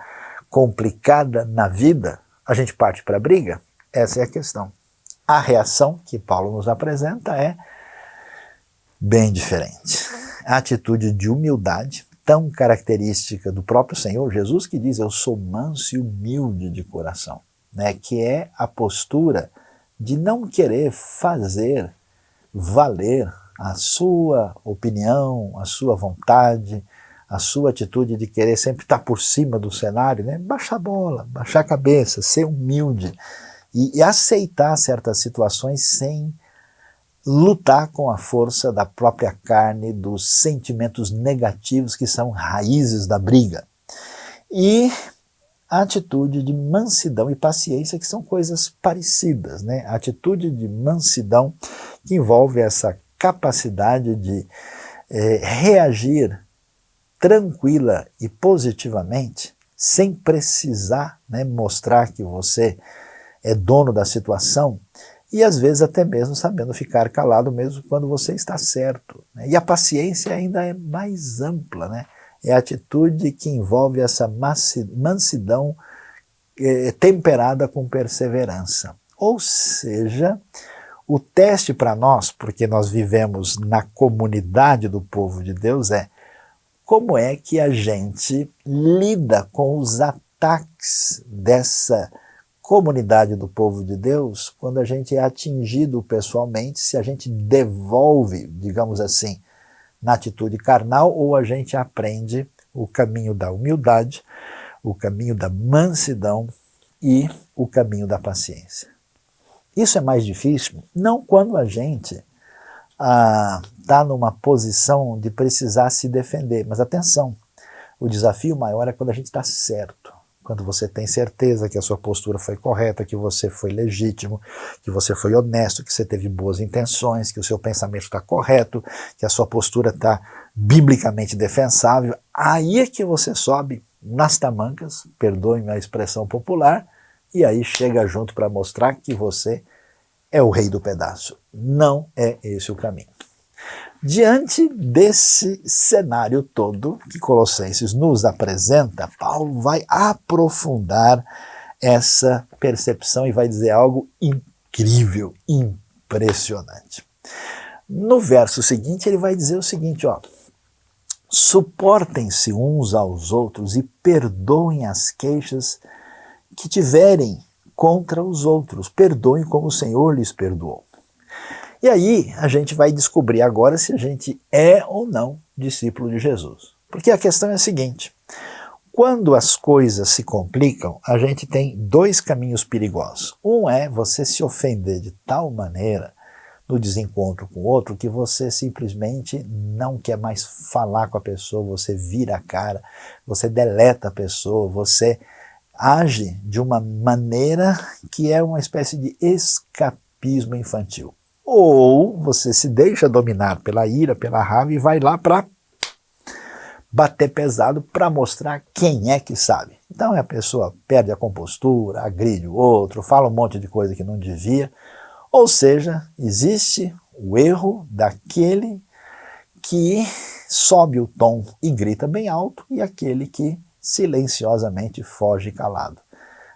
A: complicada na vida, a gente parte para a briga? Essa é a questão. A reação que Paulo nos apresenta é bem diferente. A atitude de humildade, tão característica do próprio Senhor Jesus, que diz: eu sou manso e humilde de coração, né? Que é a postura de não querer fazer valer a sua opinião, a sua vontade, a sua atitude de querer sempre estar por cima do cenário, né? Baixar a bola, baixar a cabeça, ser humilde e aceitar certas situações sem lutar com a força da própria carne, dos sentimentos negativos que são raízes da briga. E a atitude de mansidão e paciência, que são coisas parecidas, né? A atitude de mansidão que envolve essa capacidade de reagir tranquila e positivamente, sem precisar, né, mostrar que você é dono da situação, e às vezes até mesmo sabendo ficar calado mesmo quando você está certo, né? E a paciência ainda é mais ampla, né? É a atitude que envolve essa mansidão temperada com perseverança. Ou seja, o teste para nós, porque nós vivemos na comunidade do povo de Deus, é como é que a gente lida com os ataques dessa comunidade do povo de Deus quando a gente é atingido pessoalmente, se a gente devolve, digamos assim, na atitude carnal, ou a gente aprende o caminho da humildade, o caminho da mansidão e o caminho da paciência. Isso é mais difícil não quando a gente está numa posição de precisar se defender, mas atenção, o desafio maior é quando a gente está certo. Quando você tem certeza que a sua postura foi correta, que você foi legítimo, que você foi honesto, que você teve boas intenções, que o seu pensamento está correto, que a sua postura está biblicamente defensável, aí é que você sobe nas tamancas, perdoe-me a expressão popular, e aí chega junto para mostrar que você é o rei do pedaço. Não é esse o caminho. Diante desse cenário todo que Colossenses nos apresenta, Paulo vai aprofundar essa percepção e vai dizer algo incrível, impressionante. No verso seguinte ele vai dizer o seguinte, ó: suportem-se uns aos outros e perdoem as queixas que tiverem contra os outros. Perdoem como o Senhor lhes perdoou. E aí a gente vai descobrir agora se a gente é ou não discípulo de Jesus. Porque a questão é a seguinte: quando as coisas se complicam, a gente tem 2 caminhos perigosos. Um é você se ofender de tal maneira no desencontro com o outro que você simplesmente não quer mais falar com a pessoa, você vira a cara, você deleta a pessoa, você age de uma maneira que é uma espécie de escapismo infantil. Ou você se deixa dominar pela ira, pela raiva e vai lá para bater pesado para mostrar quem é que sabe. Então a pessoa perde a compostura, agride o outro, fala um monte de coisa que não devia. Ou seja, existe o erro daquele que sobe o tom e grita bem alto e aquele que silenciosamente foge calado.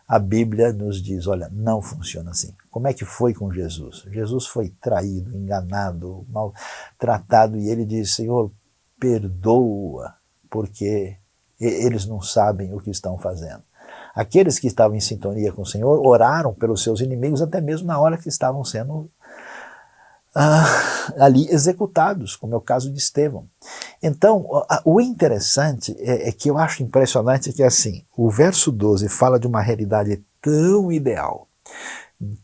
A: A Bíblia nos diz, olha, não funciona assim. Como é que foi com Jesus? Jesus foi traído, enganado, maltratado, e ele diz, Senhor, perdoa, porque eles não sabem o que estão fazendo. Aqueles que estavam em sintonia com o Senhor oraram pelos seus inimigos até mesmo na hora que estavam sendo ali executados, como é o caso de Estevão. Então, o interessante é que eu acho impressionante que assim, o verso 12 fala de uma realidade tão ideal,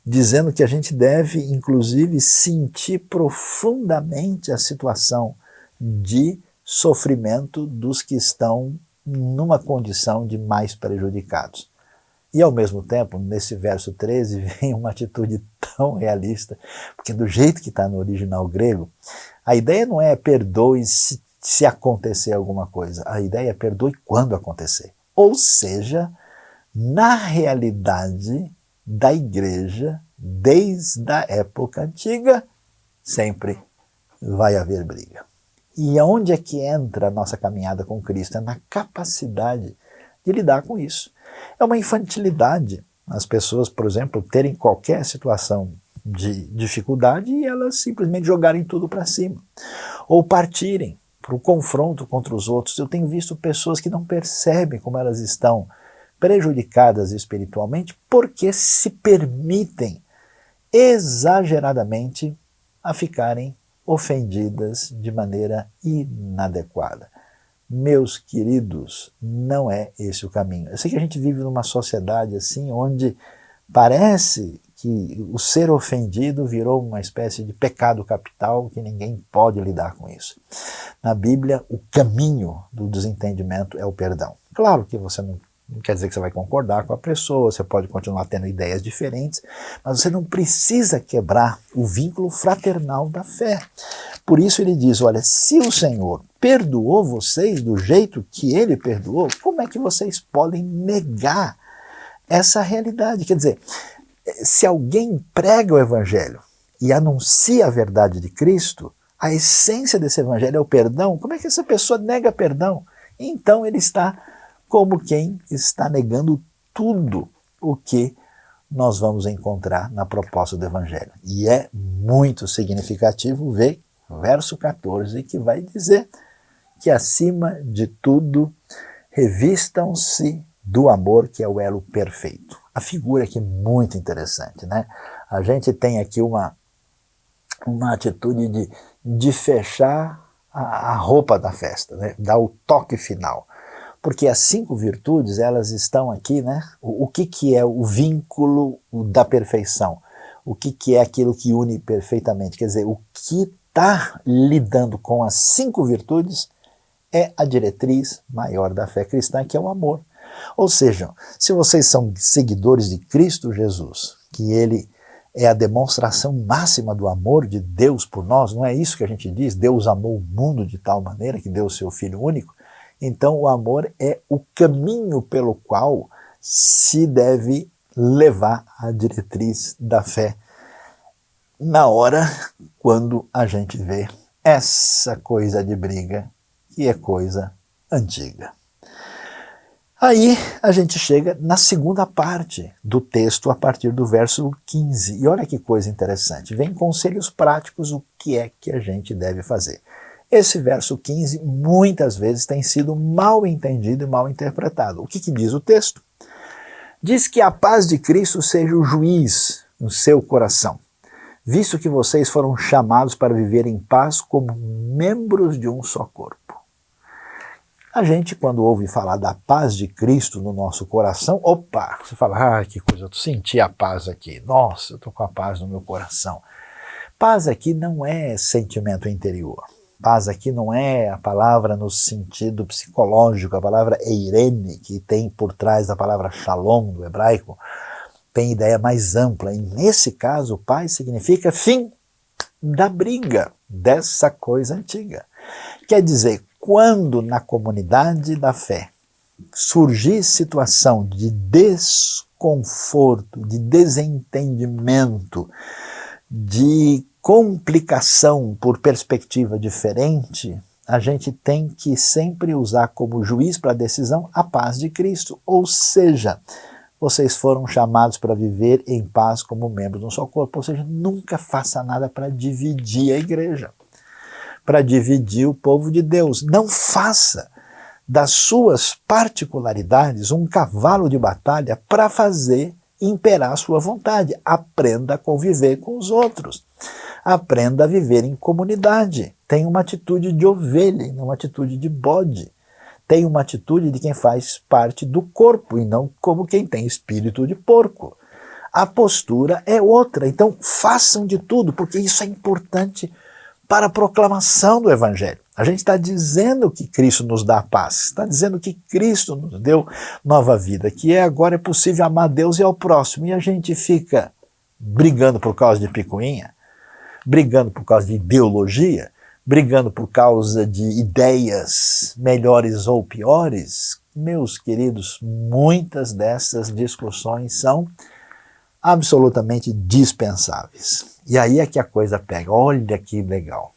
A: dizendo que a gente deve, inclusive, sentir profundamente a situação de sofrimento dos que estão numa condição de mais prejudicados. E ao mesmo tempo, nesse verso 13, vem uma atitude tão realista, porque do jeito que está no original grego, a ideia não é perdoe se acontecer alguma coisa, a ideia é perdoe quando acontecer. Ou seja, na realidade da igreja, desde a época antiga, sempre vai haver briga. E onde é que entra a nossa caminhada com Cristo? É na capacidade de lidar com isso. É uma infantilidade as pessoas, por exemplo, terem qualquer situação de dificuldade e elas simplesmente jogarem tudo para cima. Ou partirem para o confronto contra os outros. Eu tenho visto pessoas que não percebem como elas estão prejudicadas espiritualmente porque se permitem exageradamente a ficarem ofendidas de maneira inadequada. Meus queridos, não é esse o caminho. Eu sei que a gente vive numa sociedade assim, onde parece que o ser ofendido virou uma espécie de pecado capital que ninguém pode lidar com isso. Na Bíblia, o caminho do desentendimento é o perdão. Claro que você não quer dizer que você vai concordar com a pessoa, você pode continuar tendo ideias diferentes, mas você não precisa quebrar o vínculo fraternal da fé. Por isso ele diz, olha, se o Senhor perdoou vocês do jeito que ele perdoou, como é que vocês podem negar essa realidade? Quer dizer, se alguém prega o Evangelho e anuncia a verdade de Cristo, a essência desse Evangelho é o perdão, como é que essa pessoa nega perdão? Então ele está como quem está negando tudo o que nós vamos encontrar na proposta do Evangelho. E é muito significativo ver o verso 14, que vai dizer que acima de tudo revistam-se do amor, que é o elo perfeito. A figura aqui é muito interessante, né? A gente tem aqui uma atitude de fechar a roupa da festa, né? Dar o toque final. Porque as 5 virtudes, elas estão aqui, né? O que é o vínculo da perfeição? O que é aquilo que une perfeitamente? Quer dizer, o que está lidando com as 5 virtudes é a diretriz maior da fé cristã, que é o amor. Ou seja, se vocês são seguidores de Cristo Jesus, que ele é a demonstração máxima do amor de Deus por nós, não é isso que a gente diz? Deus amou o mundo de tal maneira que deu o seu Filho único. Então o amor é o caminho pelo qual se deve levar a diretriz da fé na hora quando a gente vê essa coisa de briga, que é coisa antiga. Aí a gente chega na segunda parte do texto, a partir do verso 15. E olha que coisa interessante, vem conselhos práticos, o que é que a gente deve fazer. Esse verso 15 muitas vezes tem sido mal entendido e mal interpretado. O que diz o texto? Diz que a paz de Cristo seja o juiz no seu coração, visto que vocês foram chamados para viver em paz como membros de um só corpo. A gente, quando ouve falar da paz de Cristo no nosso coração, opa, você fala, que coisa, eu senti a paz aqui, nossa, eu estou com a paz no meu coração. Paz aqui não é sentimento interior. Paz aqui não é a palavra no sentido psicológico, a palavra eirene, que tem por trás da palavra shalom do hebraico, tem ideia mais ampla. E nesse caso, paz significa fim da briga, dessa coisa antiga. Quer dizer, quando na comunidade da fé surgir situação de desconforto, de desentendimento, de complicação por perspectiva diferente, a gente tem que sempre usar como juiz para a decisão a paz de Cristo. Ou seja, vocês foram chamados para viver em paz como membros de um só corpo. Ou seja, nunca faça nada para dividir a igreja, para dividir o povo de Deus. Não faça das suas particularidades um cavalo de batalha para fazer imperar a sua vontade. Aprenda a conviver com os outros. Aprenda a viver em comunidade. Tenha uma atitude de ovelha e não uma atitude de bode. Tenha uma atitude de quem faz parte do corpo e não como quem tem espírito de porco. A postura é outra. Então façam de tudo, porque isso é importante para a proclamação do Evangelho. A gente está dizendo que Cristo nos dá paz, está dizendo que Cristo nos deu nova vida, que agora é possível amar a Deus e ao próximo, e a gente fica brigando por causa de picuinha, brigando por causa de ideologia, brigando por causa de ideias melhores ou piores. Meus queridos, muitas dessas discussões são absolutamente dispensáveis. E aí é que a coisa pega. Olha que legal.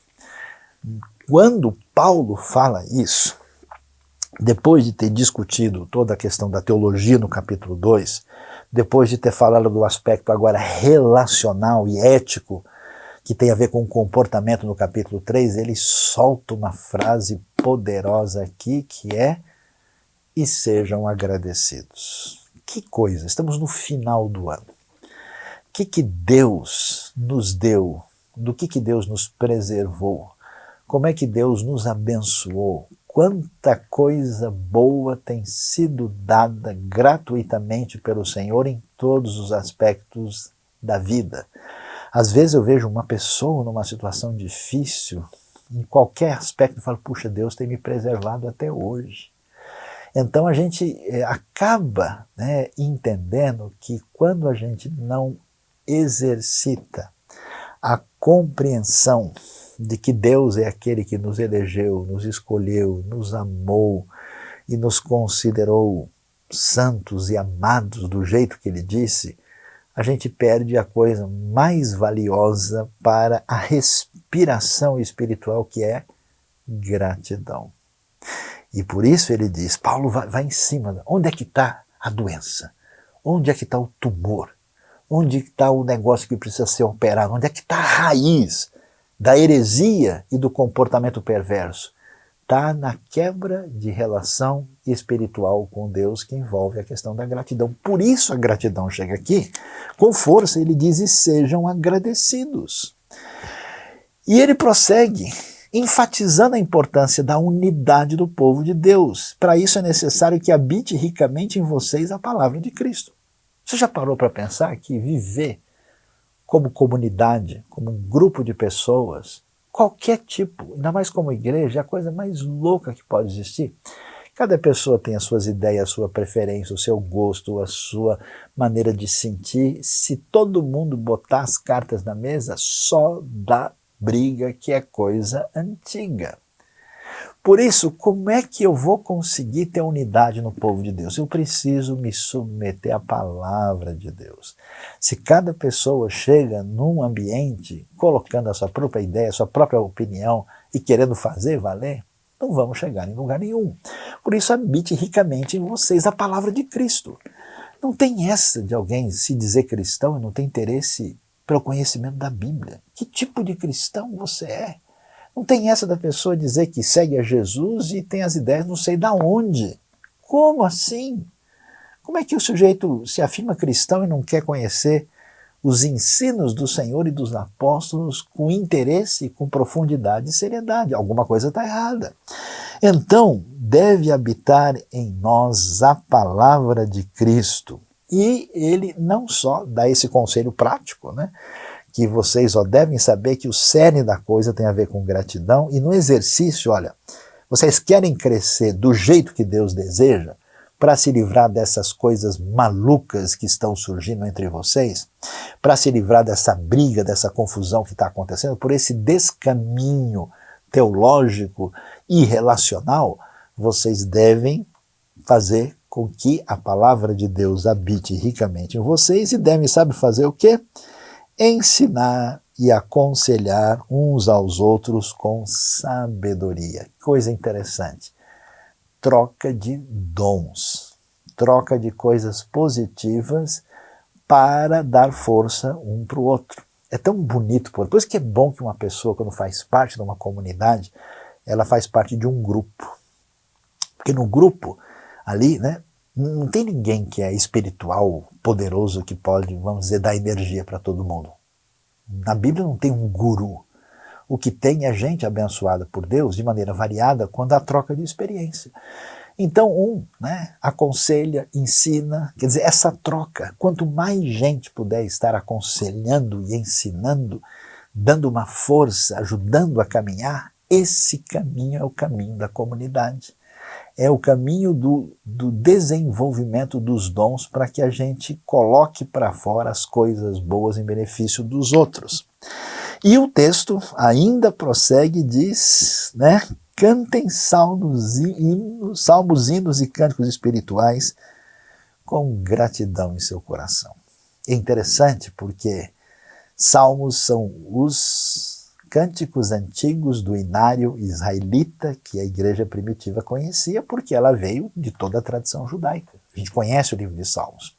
A: Quando Paulo fala isso, depois de ter discutido toda a questão da teologia no capítulo 2, depois de ter falado do aspecto agora relacional e ético, que tem a ver com o comportamento no capítulo 3, ele solta uma frase poderosa aqui, que é: e sejam agradecidos. Que coisa, estamos no final do ano. O que Deus nos deu, do que Deus nos preservou, como é que Deus nos abençoou, quanta coisa boa tem sido dada gratuitamente pelo Senhor em todos os aspectos da vida. Às vezes eu vejo uma pessoa numa situação difícil, em qualquer aspecto, e falo, puxa, Deus tem me preservado até hoje. Então a gente acaba entendendo que quando a gente não exercita a compreensão de que Deus é aquele que nos elegeu, nos escolheu, nos amou e nos considerou santos e amados do jeito que Ele disse, a gente perde a coisa mais valiosa para a respiração espiritual, que é gratidão. E por isso ele diz, Paulo vai em cima, onde é que está a doença? Onde é que está o tumor? Onde está o negócio que precisa ser operado? Onde é que está a raiz da heresia e do comportamento perverso? Está na quebra de relação espiritual com Deus, que envolve a questão da gratidão. Por isso a gratidão chega aqui com força, ele diz, e sejam agradecidos. E ele prossegue, enfatizando a importância da unidade do povo de Deus. Para isso é necessário que habite ricamente em vocês a palavra de Cristo. Você já parou para pensar que viver como comunidade, como um grupo de pessoas, qualquer tipo, ainda mais como igreja, é a coisa mais louca que pode existir? Cada pessoa tem as suas ideias, a sua preferência, o seu gosto, a sua maneira de sentir. Se todo mundo botar as cartas na mesa, só dá briga, que é coisa antiga. Por isso, como é que eu vou conseguir ter unidade no povo de Deus? Eu preciso me submeter à palavra de Deus. Se cada pessoa chega num ambiente colocando a sua própria ideia, a sua própria opinião e querendo fazer valer, não vamos chegar em lugar nenhum. Por isso, habite ricamente em vocês a palavra de Cristo. Não tem essa de alguém se dizer cristão e não ter interesse pelo conhecimento da Bíblia. Que tipo de cristão você é? Não tem essa da pessoa dizer que segue a Jesus e tem as ideias não sei da onde. Como assim? Como é que o sujeito se afirma cristão e não quer conhecer os ensinos do Senhor e dos apóstolos com interesse, com profundidade e seriedade? Alguma coisa está errada. Então, deve habitar em nós a palavra de Cristo. E ele não só dá esse conselho prático, que vocês só devem saber que o cerne da coisa tem a ver com gratidão, e no exercício, olha, vocês querem crescer do jeito que Deus deseja, para se livrar dessas coisas malucas que estão surgindo entre vocês, para se livrar dessa briga, dessa confusão que está acontecendo, por esse descaminho teológico e relacional, vocês devem fazer com que a palavra de Deus habite ricamente em vocês e devem, sabe fazer o quê? Ensinar e aconselhar uns aos outros com sabedoria. Coisa interessante. Troca de dons. troca de coisas positivas para dar força um para o outro. É tão bonito, por isso que é bom que uma pessoa, quando faz parte de uma comunidade, ela faz parte de um grupo. Porque no grupo, ali, né, não tem ninguém que é espiritual, poderoso, que pode, vamos dizer, dar energia para todo mundo. Na Bíblia não tem um guru. O que tem é gente abençoada por Deus de maneira variada quando há troca de experiência. Então né, aconselha, ensina, quer dizer, essa troca, quanto mais gente puder estar aconselhando e ensinando, dando uma força, ajudando a caminhar, esse caminho é o caminho da comunidade. É o caminho do desenvolvimento dos dons para que a gente coloque para fora as coisas boas em benefício dos outros. E o texto ainda prossegue e diz, né, cantem salmos, hinos e cânticos espirituais com gratidão em seu coração. É interessante porque salmos são os cânticos antigos do inário israelita que a igreja primitiva conhecia porque ela veio de toda a tradição judaica. A gente conhece o livro de Salmos.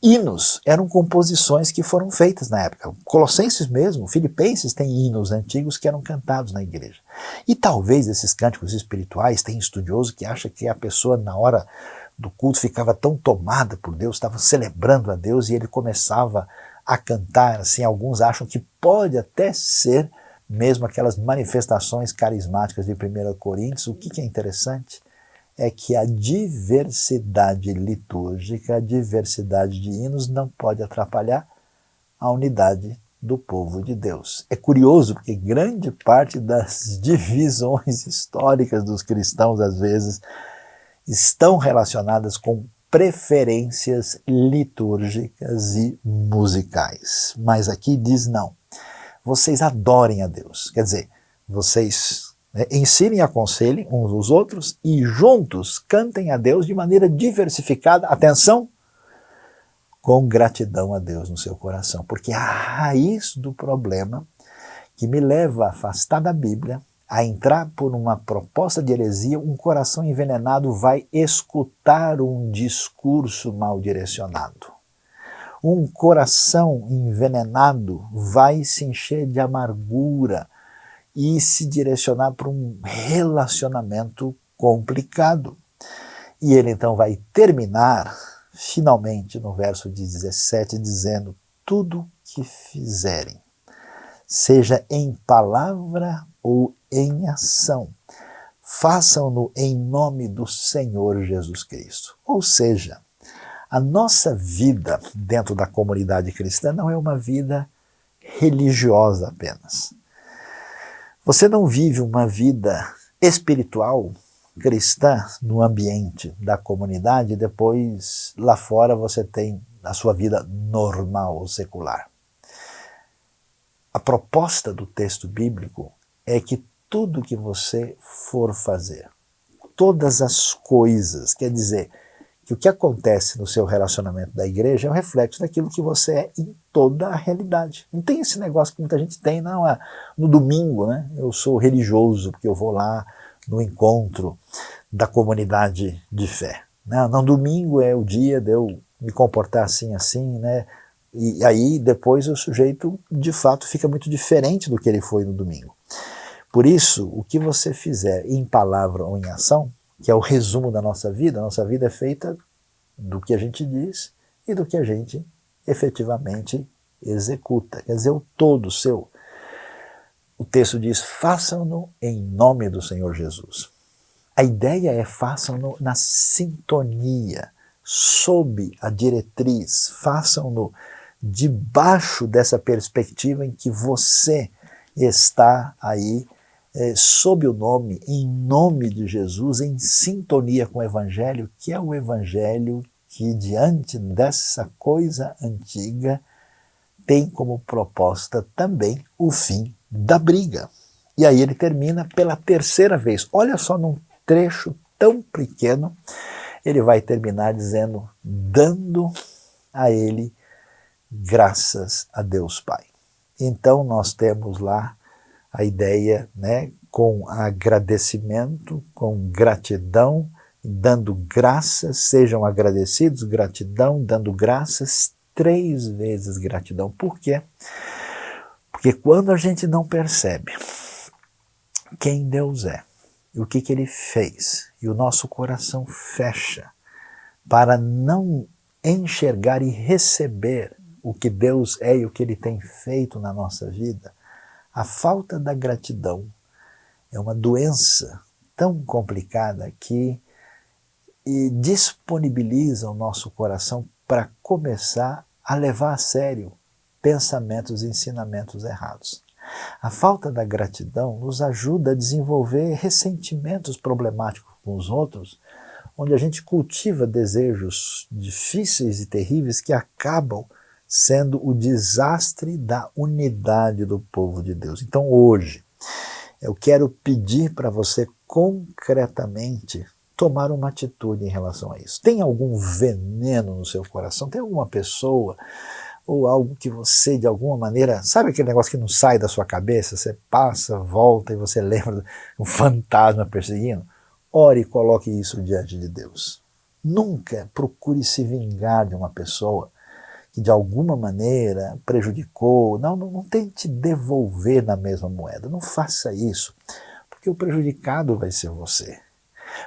A: Hinos eram composições que foram feitas na época. Colossenses mesmo, Filipenses têm hinos antigos que eram cantados na igreja. E talvez esses cânticos espirituais, tem estudioso que acha que a pessoa na hora do culto ficava tão tomada por Deus, estava celebrando a Deus e ele começava a cantar, assim, alguns acham que pode até ser mesmo aquelas manifestações carismáticas de 1 Coríntios. O que é interessante é que a diversidade litúrgica, a diversidade de hinos não pode atrapalhar a unidade do povo de Deus. É curioso porque grande parte das divisões históricas dos cristãos, às vezes, estão relacionadas com preferências litúrgicas e musicais. Mas aqui diz não. Vocês adorem a Deus. Quer dizer, vocês ensinem e aconselhem uns aos outros e juntos cantem a Deus de maneira diversificada. Atenção! Com gratidão a Deus no seu coração. Porque a raiz do problema que me leva a afastar da Bíblia, a entrar por uma proposta de heresia, um coração envenenado vai escutar um discurso mal direcionado. Um coração envenenado vai se encher de amargura e se direcionar para um relacionamento complicado. E ele então vai terminar, finalmente, no verso 17, dizendo: tudo que fizerem, seja em palavra ou em ação, façam-no em nome do Senhor Jesus Cristo. Ou seja, a nossa vida dentro da comunidade cristã não é uma vida religiosa apenas. Você não vive uma vida espiritual cristã no ambiente da comunidade e depois lá fora você tem a sua vida normal ou secular. A proposta do texto bíblico é que tudo que você for fazer, todas as coisas, quer dizer, que o que acontece no seu relacionamento da igreja é um reflexo daquilo que você é em toda a realidade. Não tem esse negócio que muita gente tem, não, no domingo, né? Eu sou religioso porque eu vou lá no encontro da comunidade de fé. Não, domingo é o dia de eu me comportar assim, né? E aí depois o sujeito de fato fica muito diferente do que ele foi no domingo. Por isso, o que você fizer em palavra ou em ação, que é o resumo da nossa vida é feita do que a gente diz e do que a gente efetivamente executa. Quer dizer, o todo seu. O texto diz, façam-no em nome do Senhor Jesus. A ideia é façam-no na sintonia, sob a diretriz, façam-no debaixo dessa perspectiva em que você está aí sob o nome, em nome de Jesus, em sintonia com o Evangelho, que é o Evangelho que, diante dessa coisa antiga, tem como proposta também o fim da briga. E aí ele termina pela terceira vez. Olha só, num trecho tão pequeno, ele vai terminar dizendo, dando a ele graças a Deus Pai. Então nós temos lá a ideia, né, com agradecimento, com gratidão, dando graças, sejam agradecidos, gratidão, dando graças, 3 vezes gratidão. Por quê? Porque quando a gente não percebe quem Deus é e o que Ele fez, e o nosso coração fecha para não enxergar e receber o que Deus é e o que Ele tem feito na nossa vida, a falta da gratidão é uma doença tão complicada que disponibiliza o nosso coração para começar a levar a sério pensamentos e ensinamentos errados. A falta da gratidão nos ajuda a desenvolver ressentimentos problemáticos com os outros, onde a gente cultiva desejos difíceis e terríveis que acabam sendo o desastre da unidade do povo de Deus. Então hoje, eu quero pedir para você concretamente tomar uma atitude em relação a isso. Tem algum veneno no seu coração? Tem alguma pessoa ou algo que você, de alguma maneira, sabe aquele negócio que não sai da sua cabeça? Você passa, volta e você lembra de um fantasma perseguindo? Ore e coloque isso diante de Deus. Nunca procure se vingar de uma pessoa que de alguma maneira prejudicou. Não tente devolver na mesma moeda. Não faça isso, porque o prejudicado vai ser você.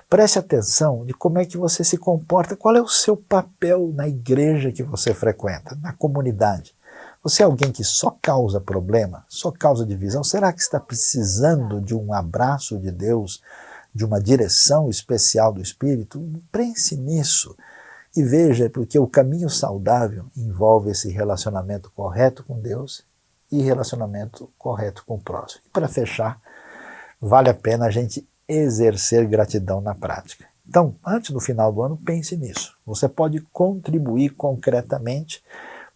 A: Preste atenção de como é que você se comporta, qual é o seu papel na igreja que você frequenta, na comunidade. Você é alguém que só causa problema, só causa divisão? Será que está precisando de um abraço de Deus, de uma direção especial do Espírito? Pense nisso e veja, porque o caminho saudável envolve esse relacionamento correto com Deus e relacionamento correto com o próximo. E para fechar, vale a pena a gente exercer gratidão na prática. Então, antes do final do ano, pense nisso. Você pode contribuir concretamente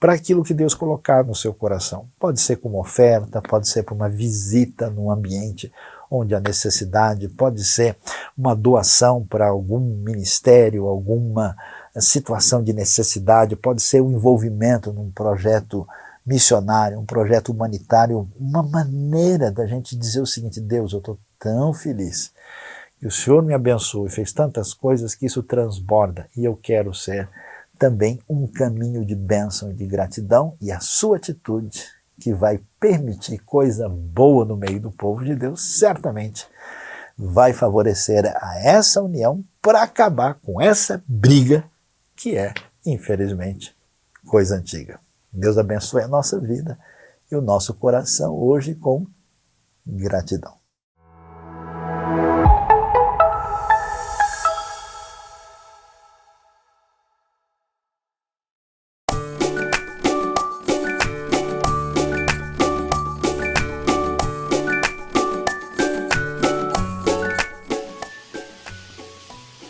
A: para aquilo que Deus colocar no seu coração. Pode ser com uma oferta, pode ser por uma visita num ambiente onde há necessidade, pode ser uma doação para algum ministério, alguma situação de necessidade, pode ser um envolvimento num projeto missionário, um projeto humanitário, uma maneira da gente dizer o seguinte: Deus, eu estou tão feliz que o Senhor me abençoou e fez tantas coisas que isso transborda, e eu quero ser também um caminho de bênção e de gratidão, e a sua atitude, que vai permitir coisa boa no meio do povo de Deus, certamente vai favorecer a essa união para acabar com essa briga que é, infelizmente, coisa antiga. Deus abençoe a nossa vida e o nosso coração hoje com gratidão.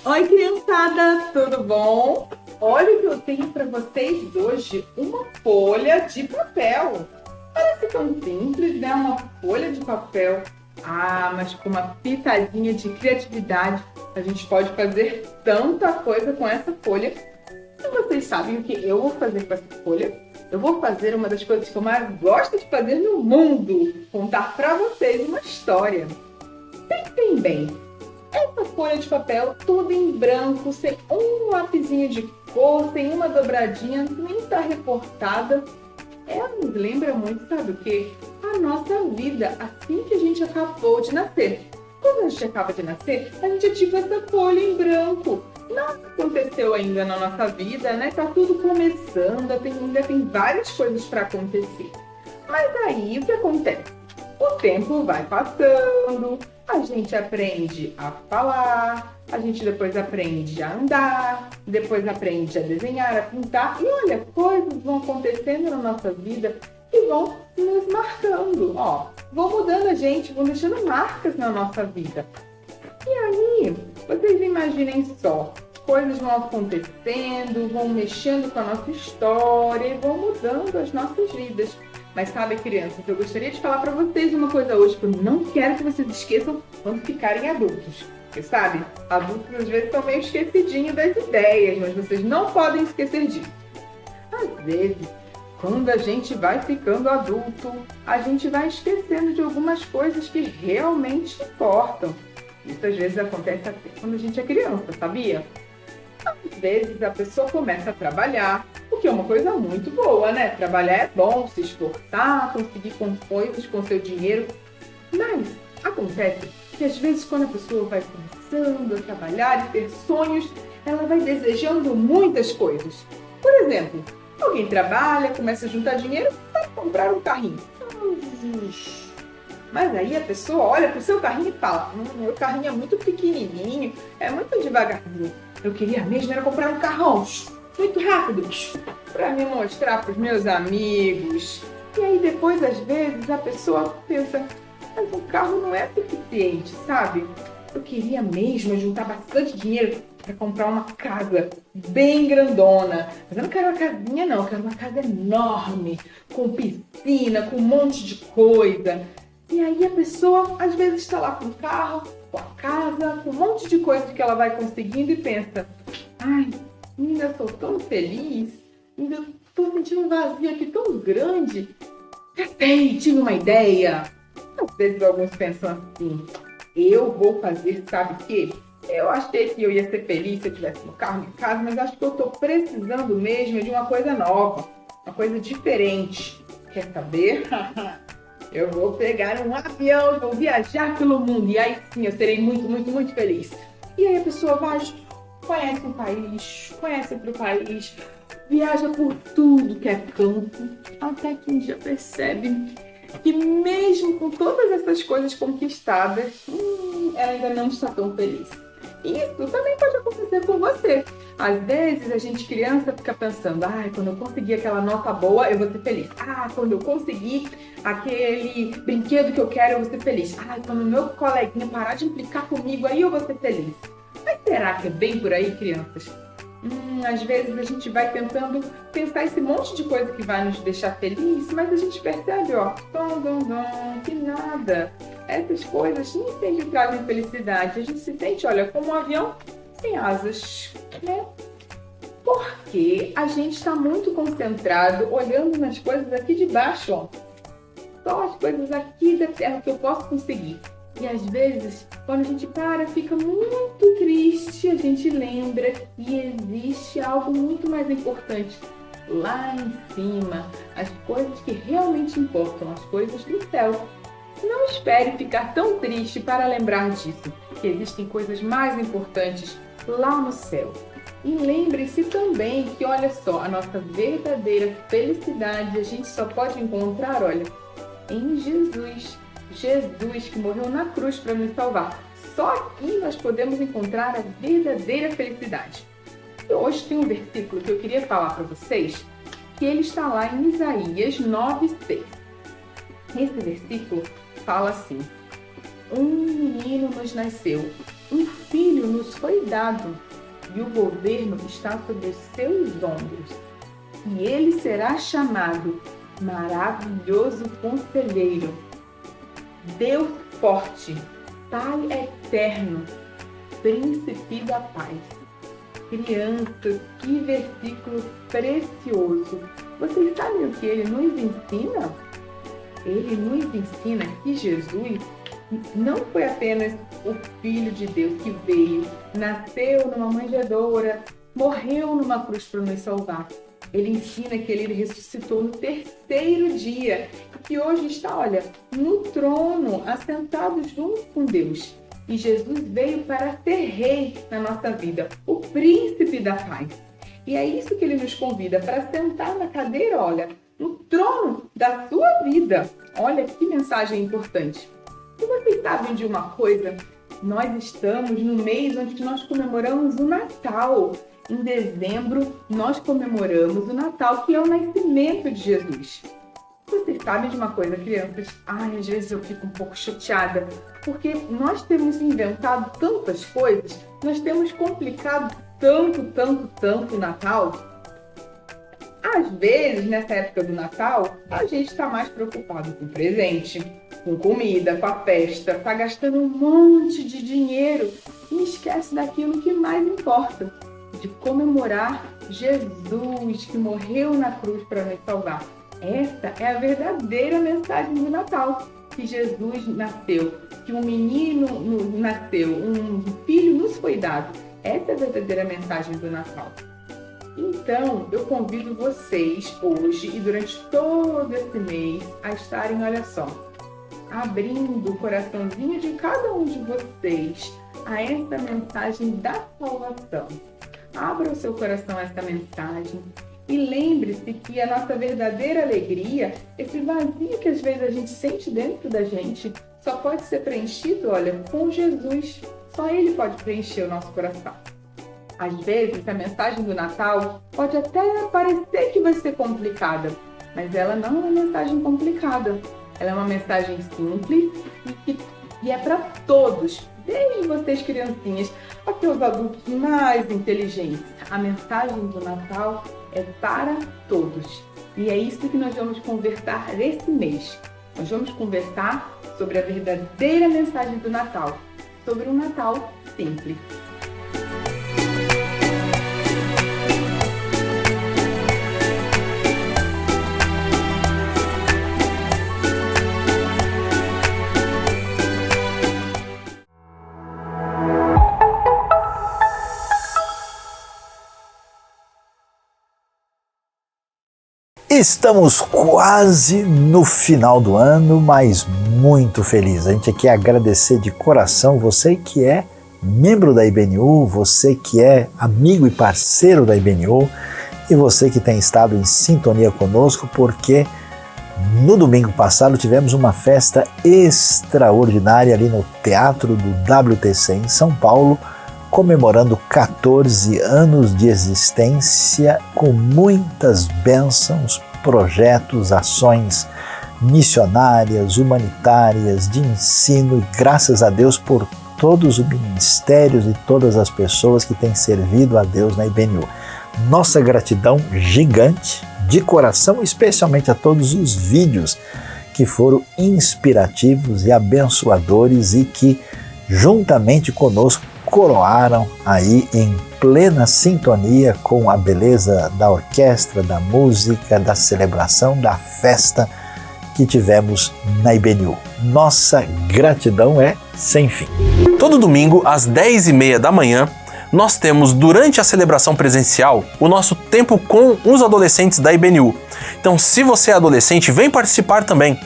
H: Oi, criançada, tudo bom? Olha o que eu tenho para vocês hoje, uma folha de papel. Parece tão simples, né? Uma folha de papel. Ah, mas com uma pitadinha de criatividade, a gente pode fazer tanta coisa com essa folha. E vocês sabem o que eu vou fazer com essa folha? Eu vou fazer uma das coisas que eu mais gosto de fazer no mundo, contar para vocês uma história. Pensem bem. Essa folha de papel toda em branco, sem um lapisinho de cor, sem uma dobradinha, nem está recortada. Ela nos lembra muito, sabe o quê? A nossa vida, assim que a gente acabou de nascer. Quando a gente acaba de nascer, a gente ativa essa folha em branco. Nada aconteceu ainda na nossa vida, né? Tá tudo começando, ainda tem várias coisas para acontecer. Mas aí, o que acontece? O tempo vai passando, a gente aprende a falar, a gente depois aprende a andar, depois aprende a desenhar, a pintar. E olha, coisas vão acontecendo na nossa vida e vão nos marcando. Ó, vão mudando a gente, vão deixando marcas na nossa vida. E aí, vocês imaginem só, coisas vão acontecendo, vão mexendo com a nossa história e vão mudando as nossas vidas. Mas sabe, crianças, eu gostaria de falar para vocês uma coisa hoje que eu não quero que vocês esqueçam quando ficarem adultos. Porque, sabe, adultos às vezes estão meio esquecidinhos das ideias, mas vocês não podem esquecer disso. Às vezes, quando a gente vai ficando adulto, a gente vai esquecendo de algumas coisas que realmente importam. Isso às vezes acontece até quando a gente é criança, sabia? Às vezes a pessoa começa a trabalhar, o que é uma coisa muito boa, né? Trabalhar é bom, se esforçar, conseguir coisas com seu dinheiro. Mas acontece que às vezes quando a pessoa vai começando a trabalhar e ter sonhos, ela vai desejando muitas coisas. Por exemplo, alguém trabalha, começa a juntar dinheiro para comprar um carrinho. Mas aí a pessoa olha pro seu carrinho e fala: meu carrinho é muito pequenininho, é muito devagarzinho. Eu queria mesmo era comprar um carrão muito rápido para me mostrar para os meus amigos. E aí depois, às vezes, a pessoa pensa: mas o carro não é suficiente, sabe? Eu queria mesmo juntar bastante dinheiro para comprar uma casa bem grandona. Mas eu não quero uma casinha, não. Eu quero uma casa enorme, com piscina, com um monte de coisa. E aí a pessoa, às vezes, está lá com o carro, com a casa, com um monte de coisa que ela vai conseguindo e pensa: ai, ainda estou tão feliz, ainda estou sentindo um vazio aqui tão grande. Tive uma ideia. Às vezes alguns pensam assim: eu vou fazer, sabe o quê? Eu achei que eu ia ser feliz se eu tivesse no carro, em casa, mas acho que eu estou precisando mesmo de uma coisa nova, uma coisa diferente. Quer saber? Eu vou pegar um avião, vou viajar pelo mundo e aí sim eu serei muito, muito, muito feliz. E aí a pessoa vai, conhece um país, conhece outro país, viaja por tudo que é canto, até que um dia percebe que mesmo com todas essas coisas conquistadas, ela ainda não está tão feliz. Isso também pode acontecer com você. Às vezes a gente criança fica pensando: ai, quando eu conseguir aquela nota boa, eu vou ser feliz. Ah, quando eu conseguir aquele brinquedo que eu quero, eu vou ser feliz. Ah, quando o meu coleguinha parar de implicar comigo, aí eu vou ser feliz. Mas será que é bem por aí, crianças? Às vezes a gente vai tentando pensar esse monte de coisa que vai nos deixar feliz, mas a gente percebe, que nada. Essas coisas nem sempre trazem felicidade. A gente se sente, olha, como um avião sem asas, né? Porque a gente está muito concentrado olhando nas coisas aqui de baixo, ó. Só as coisas aqui da terra que eu posso conseguir. E às vezes, quando a gente fica muito triste, a gente lembra que existe algo muito mais importante lá em cima, as coisas que realmente importam, as coisas do céu. Não espere ficar tão triste para lembrar disso, que existem coisas mais importantes lá no céu. E lembre-se também que, olha só, a nossa verdadeira felicidade a gente só pode encontrar, olha, em Jesus. Jesus que morreu na cruz para nos salvar. Só aqui nós podemos encontrar a verdadeira felicidade. E hoje tem um versículo que eu queria falar para vocês, que ele está lá em Isaías 9:6. Esse versículo fala assim: um menino nos nasceu, um filho nos foi dado, e o governo está sobre os seus ombros. E ele será chamado Maravilhoso Conselheiro, Deus Forte, Pai Eterno, Príncipe da Paz. Crianças, que versículo precioso! Vocês sabem o que ele nos ensina? Ele nos ensina que Jesus não foi apenas o Filho de Deus que veio, nasceu numa manjedoura, morreu numa cruz para nos salvar. Ele ensina que ele ressuscitou no terceiro dia e que hoje está, olha, no trono, assentado junto com Deus. E Jesus veio para ser rei na nossa vida, o príncipe da paz. E é isso que ele nos convida, para sentar na cadeira, olha, no trono da sua vida. Olha que mensagem importante. E vocês sabem de uma coisa? Nós estamos no mês onde nós comemoramos o Natal. Em dezembro, nós comemoramos o Natal, que é o nascimento de Jesus. Vocês sabem de uma coisa, crianças? Às vezes eu fico um pouco chateada, porque nós temos inventado tantas coisas, nós temos complicado tanto o Natal. Às vezes, nessa época do Natal, a gente está mais preocupado com presente, com comida, com a festa, está gastando um monte de dinheiro e esquece daquilo que mais importa, de comemorar Jesus que morreu na cruz para nos salvar. Essa é a verdadeira mensagem do Natal, que Jesus nasceu que um menino nasceu, um filho nos foi dado. Essa é a verdadeira mensagem do Natal. Então, eu convido vocês hoje e durante todo esse mês a estarem, olha só, abrindo o coraçãozinho de cada um de vocês a essa mensagem da salvação. Abra o seu coração a essa mensagem e lembre-se que a nossa verdadeira alegria, esse vazio que às vezes a gente sente dentro da gente, só pode ser preenchido, olha, com Jesus. Só Ele pode preencher o nosso coração. Às vezes, a mensagem do Natal pode até parecer que vai ser complicada, mas ela não é uma mensagem complicada. Ela é uma mensagem simples e é para todos, desde vocês criancinhas até os adultos mais inteligentes. A mensagem do Natal é para todos. E é isso que nós vamos conversar nesse mês. Nós vamos conversar sobre a verdadeira mensagem do Natal, sobre um Natal simples.
A: Estamos quase no final do ano, mas muito feliz. A gente quer agradecer de coração você que é membro da IBNU, você que é amigo e parceiro da IBNU e você que tem estado em sintonia conosco, porque no domingo passado tivemos uma festa extraordinária ali no Teatro do WTC em São Paulo, comemorando 14 anos de existência com muitas bênçãos, projetos, ações missionárias, humanitárias, de ensino e graças a Deus por todos os ministérios e todas as pessoas que têm servido a Deus na IBNU. Nossa gratidão gigante, de coração, especialmente a todos os vídeos que foram inspirativos e abençoadores e que juntamente conosco coroaram aí em plena sintonia com a beleza da orquestra, da música, da celebração, da festa que tivemos na IBNU. Nossa gratidão é sem fim.
I: Todo domingo, às 10h30 da manhã, nós temos, durante a celebração presencial, o nosso tempo com os adolescentes da IBNU. Então, se você é adolescente, vem participar também.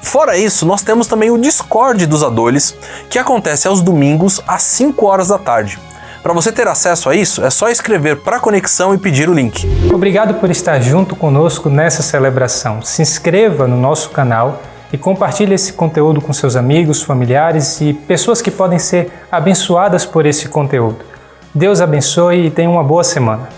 I: Fora isso, nós temos também o Discord dos Adoles, que acontece aos domingos às 5 horas da tarde. Para você ter acesso a isso, é só escrever para a conexão e pedir o link.
J: Obrigado por estar junto conosco nessa celebração. Se inscreva no nosso canal e compartilhe esse conteúdo com seus amigos, familiares e pessoas que podem ser abençoadas por esse conteúdo. Deus abençoe e tenha uma boa semana.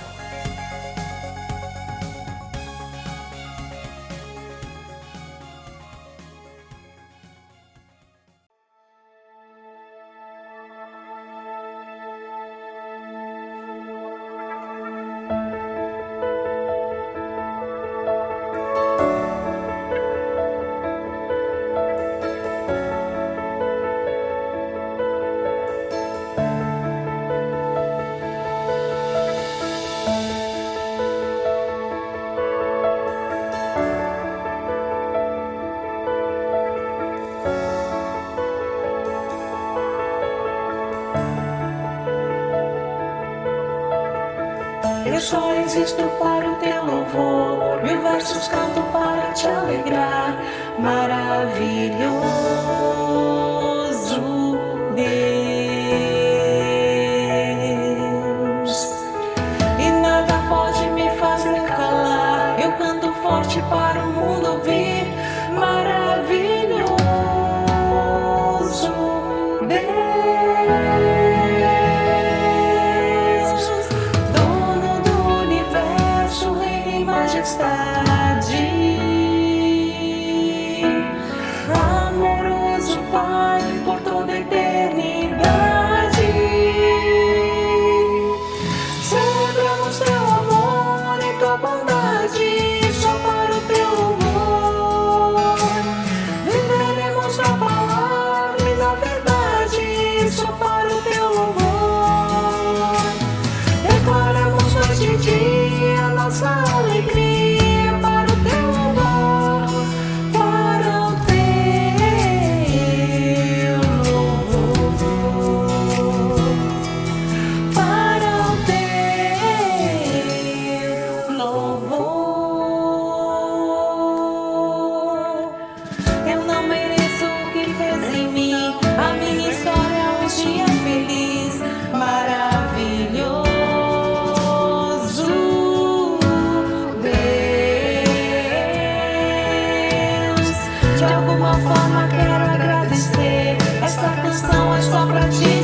E: Eu só existo para o teu louvor, 1000 versos canto para te alegrar. Maravilhoso Deus, e nada pode me fazer calar. Eu canto forte para o mundo ouvir. Maravilhoso Deus, majestade, amoroso De alguma forma quero agradecer. Essa canção é só pra ti.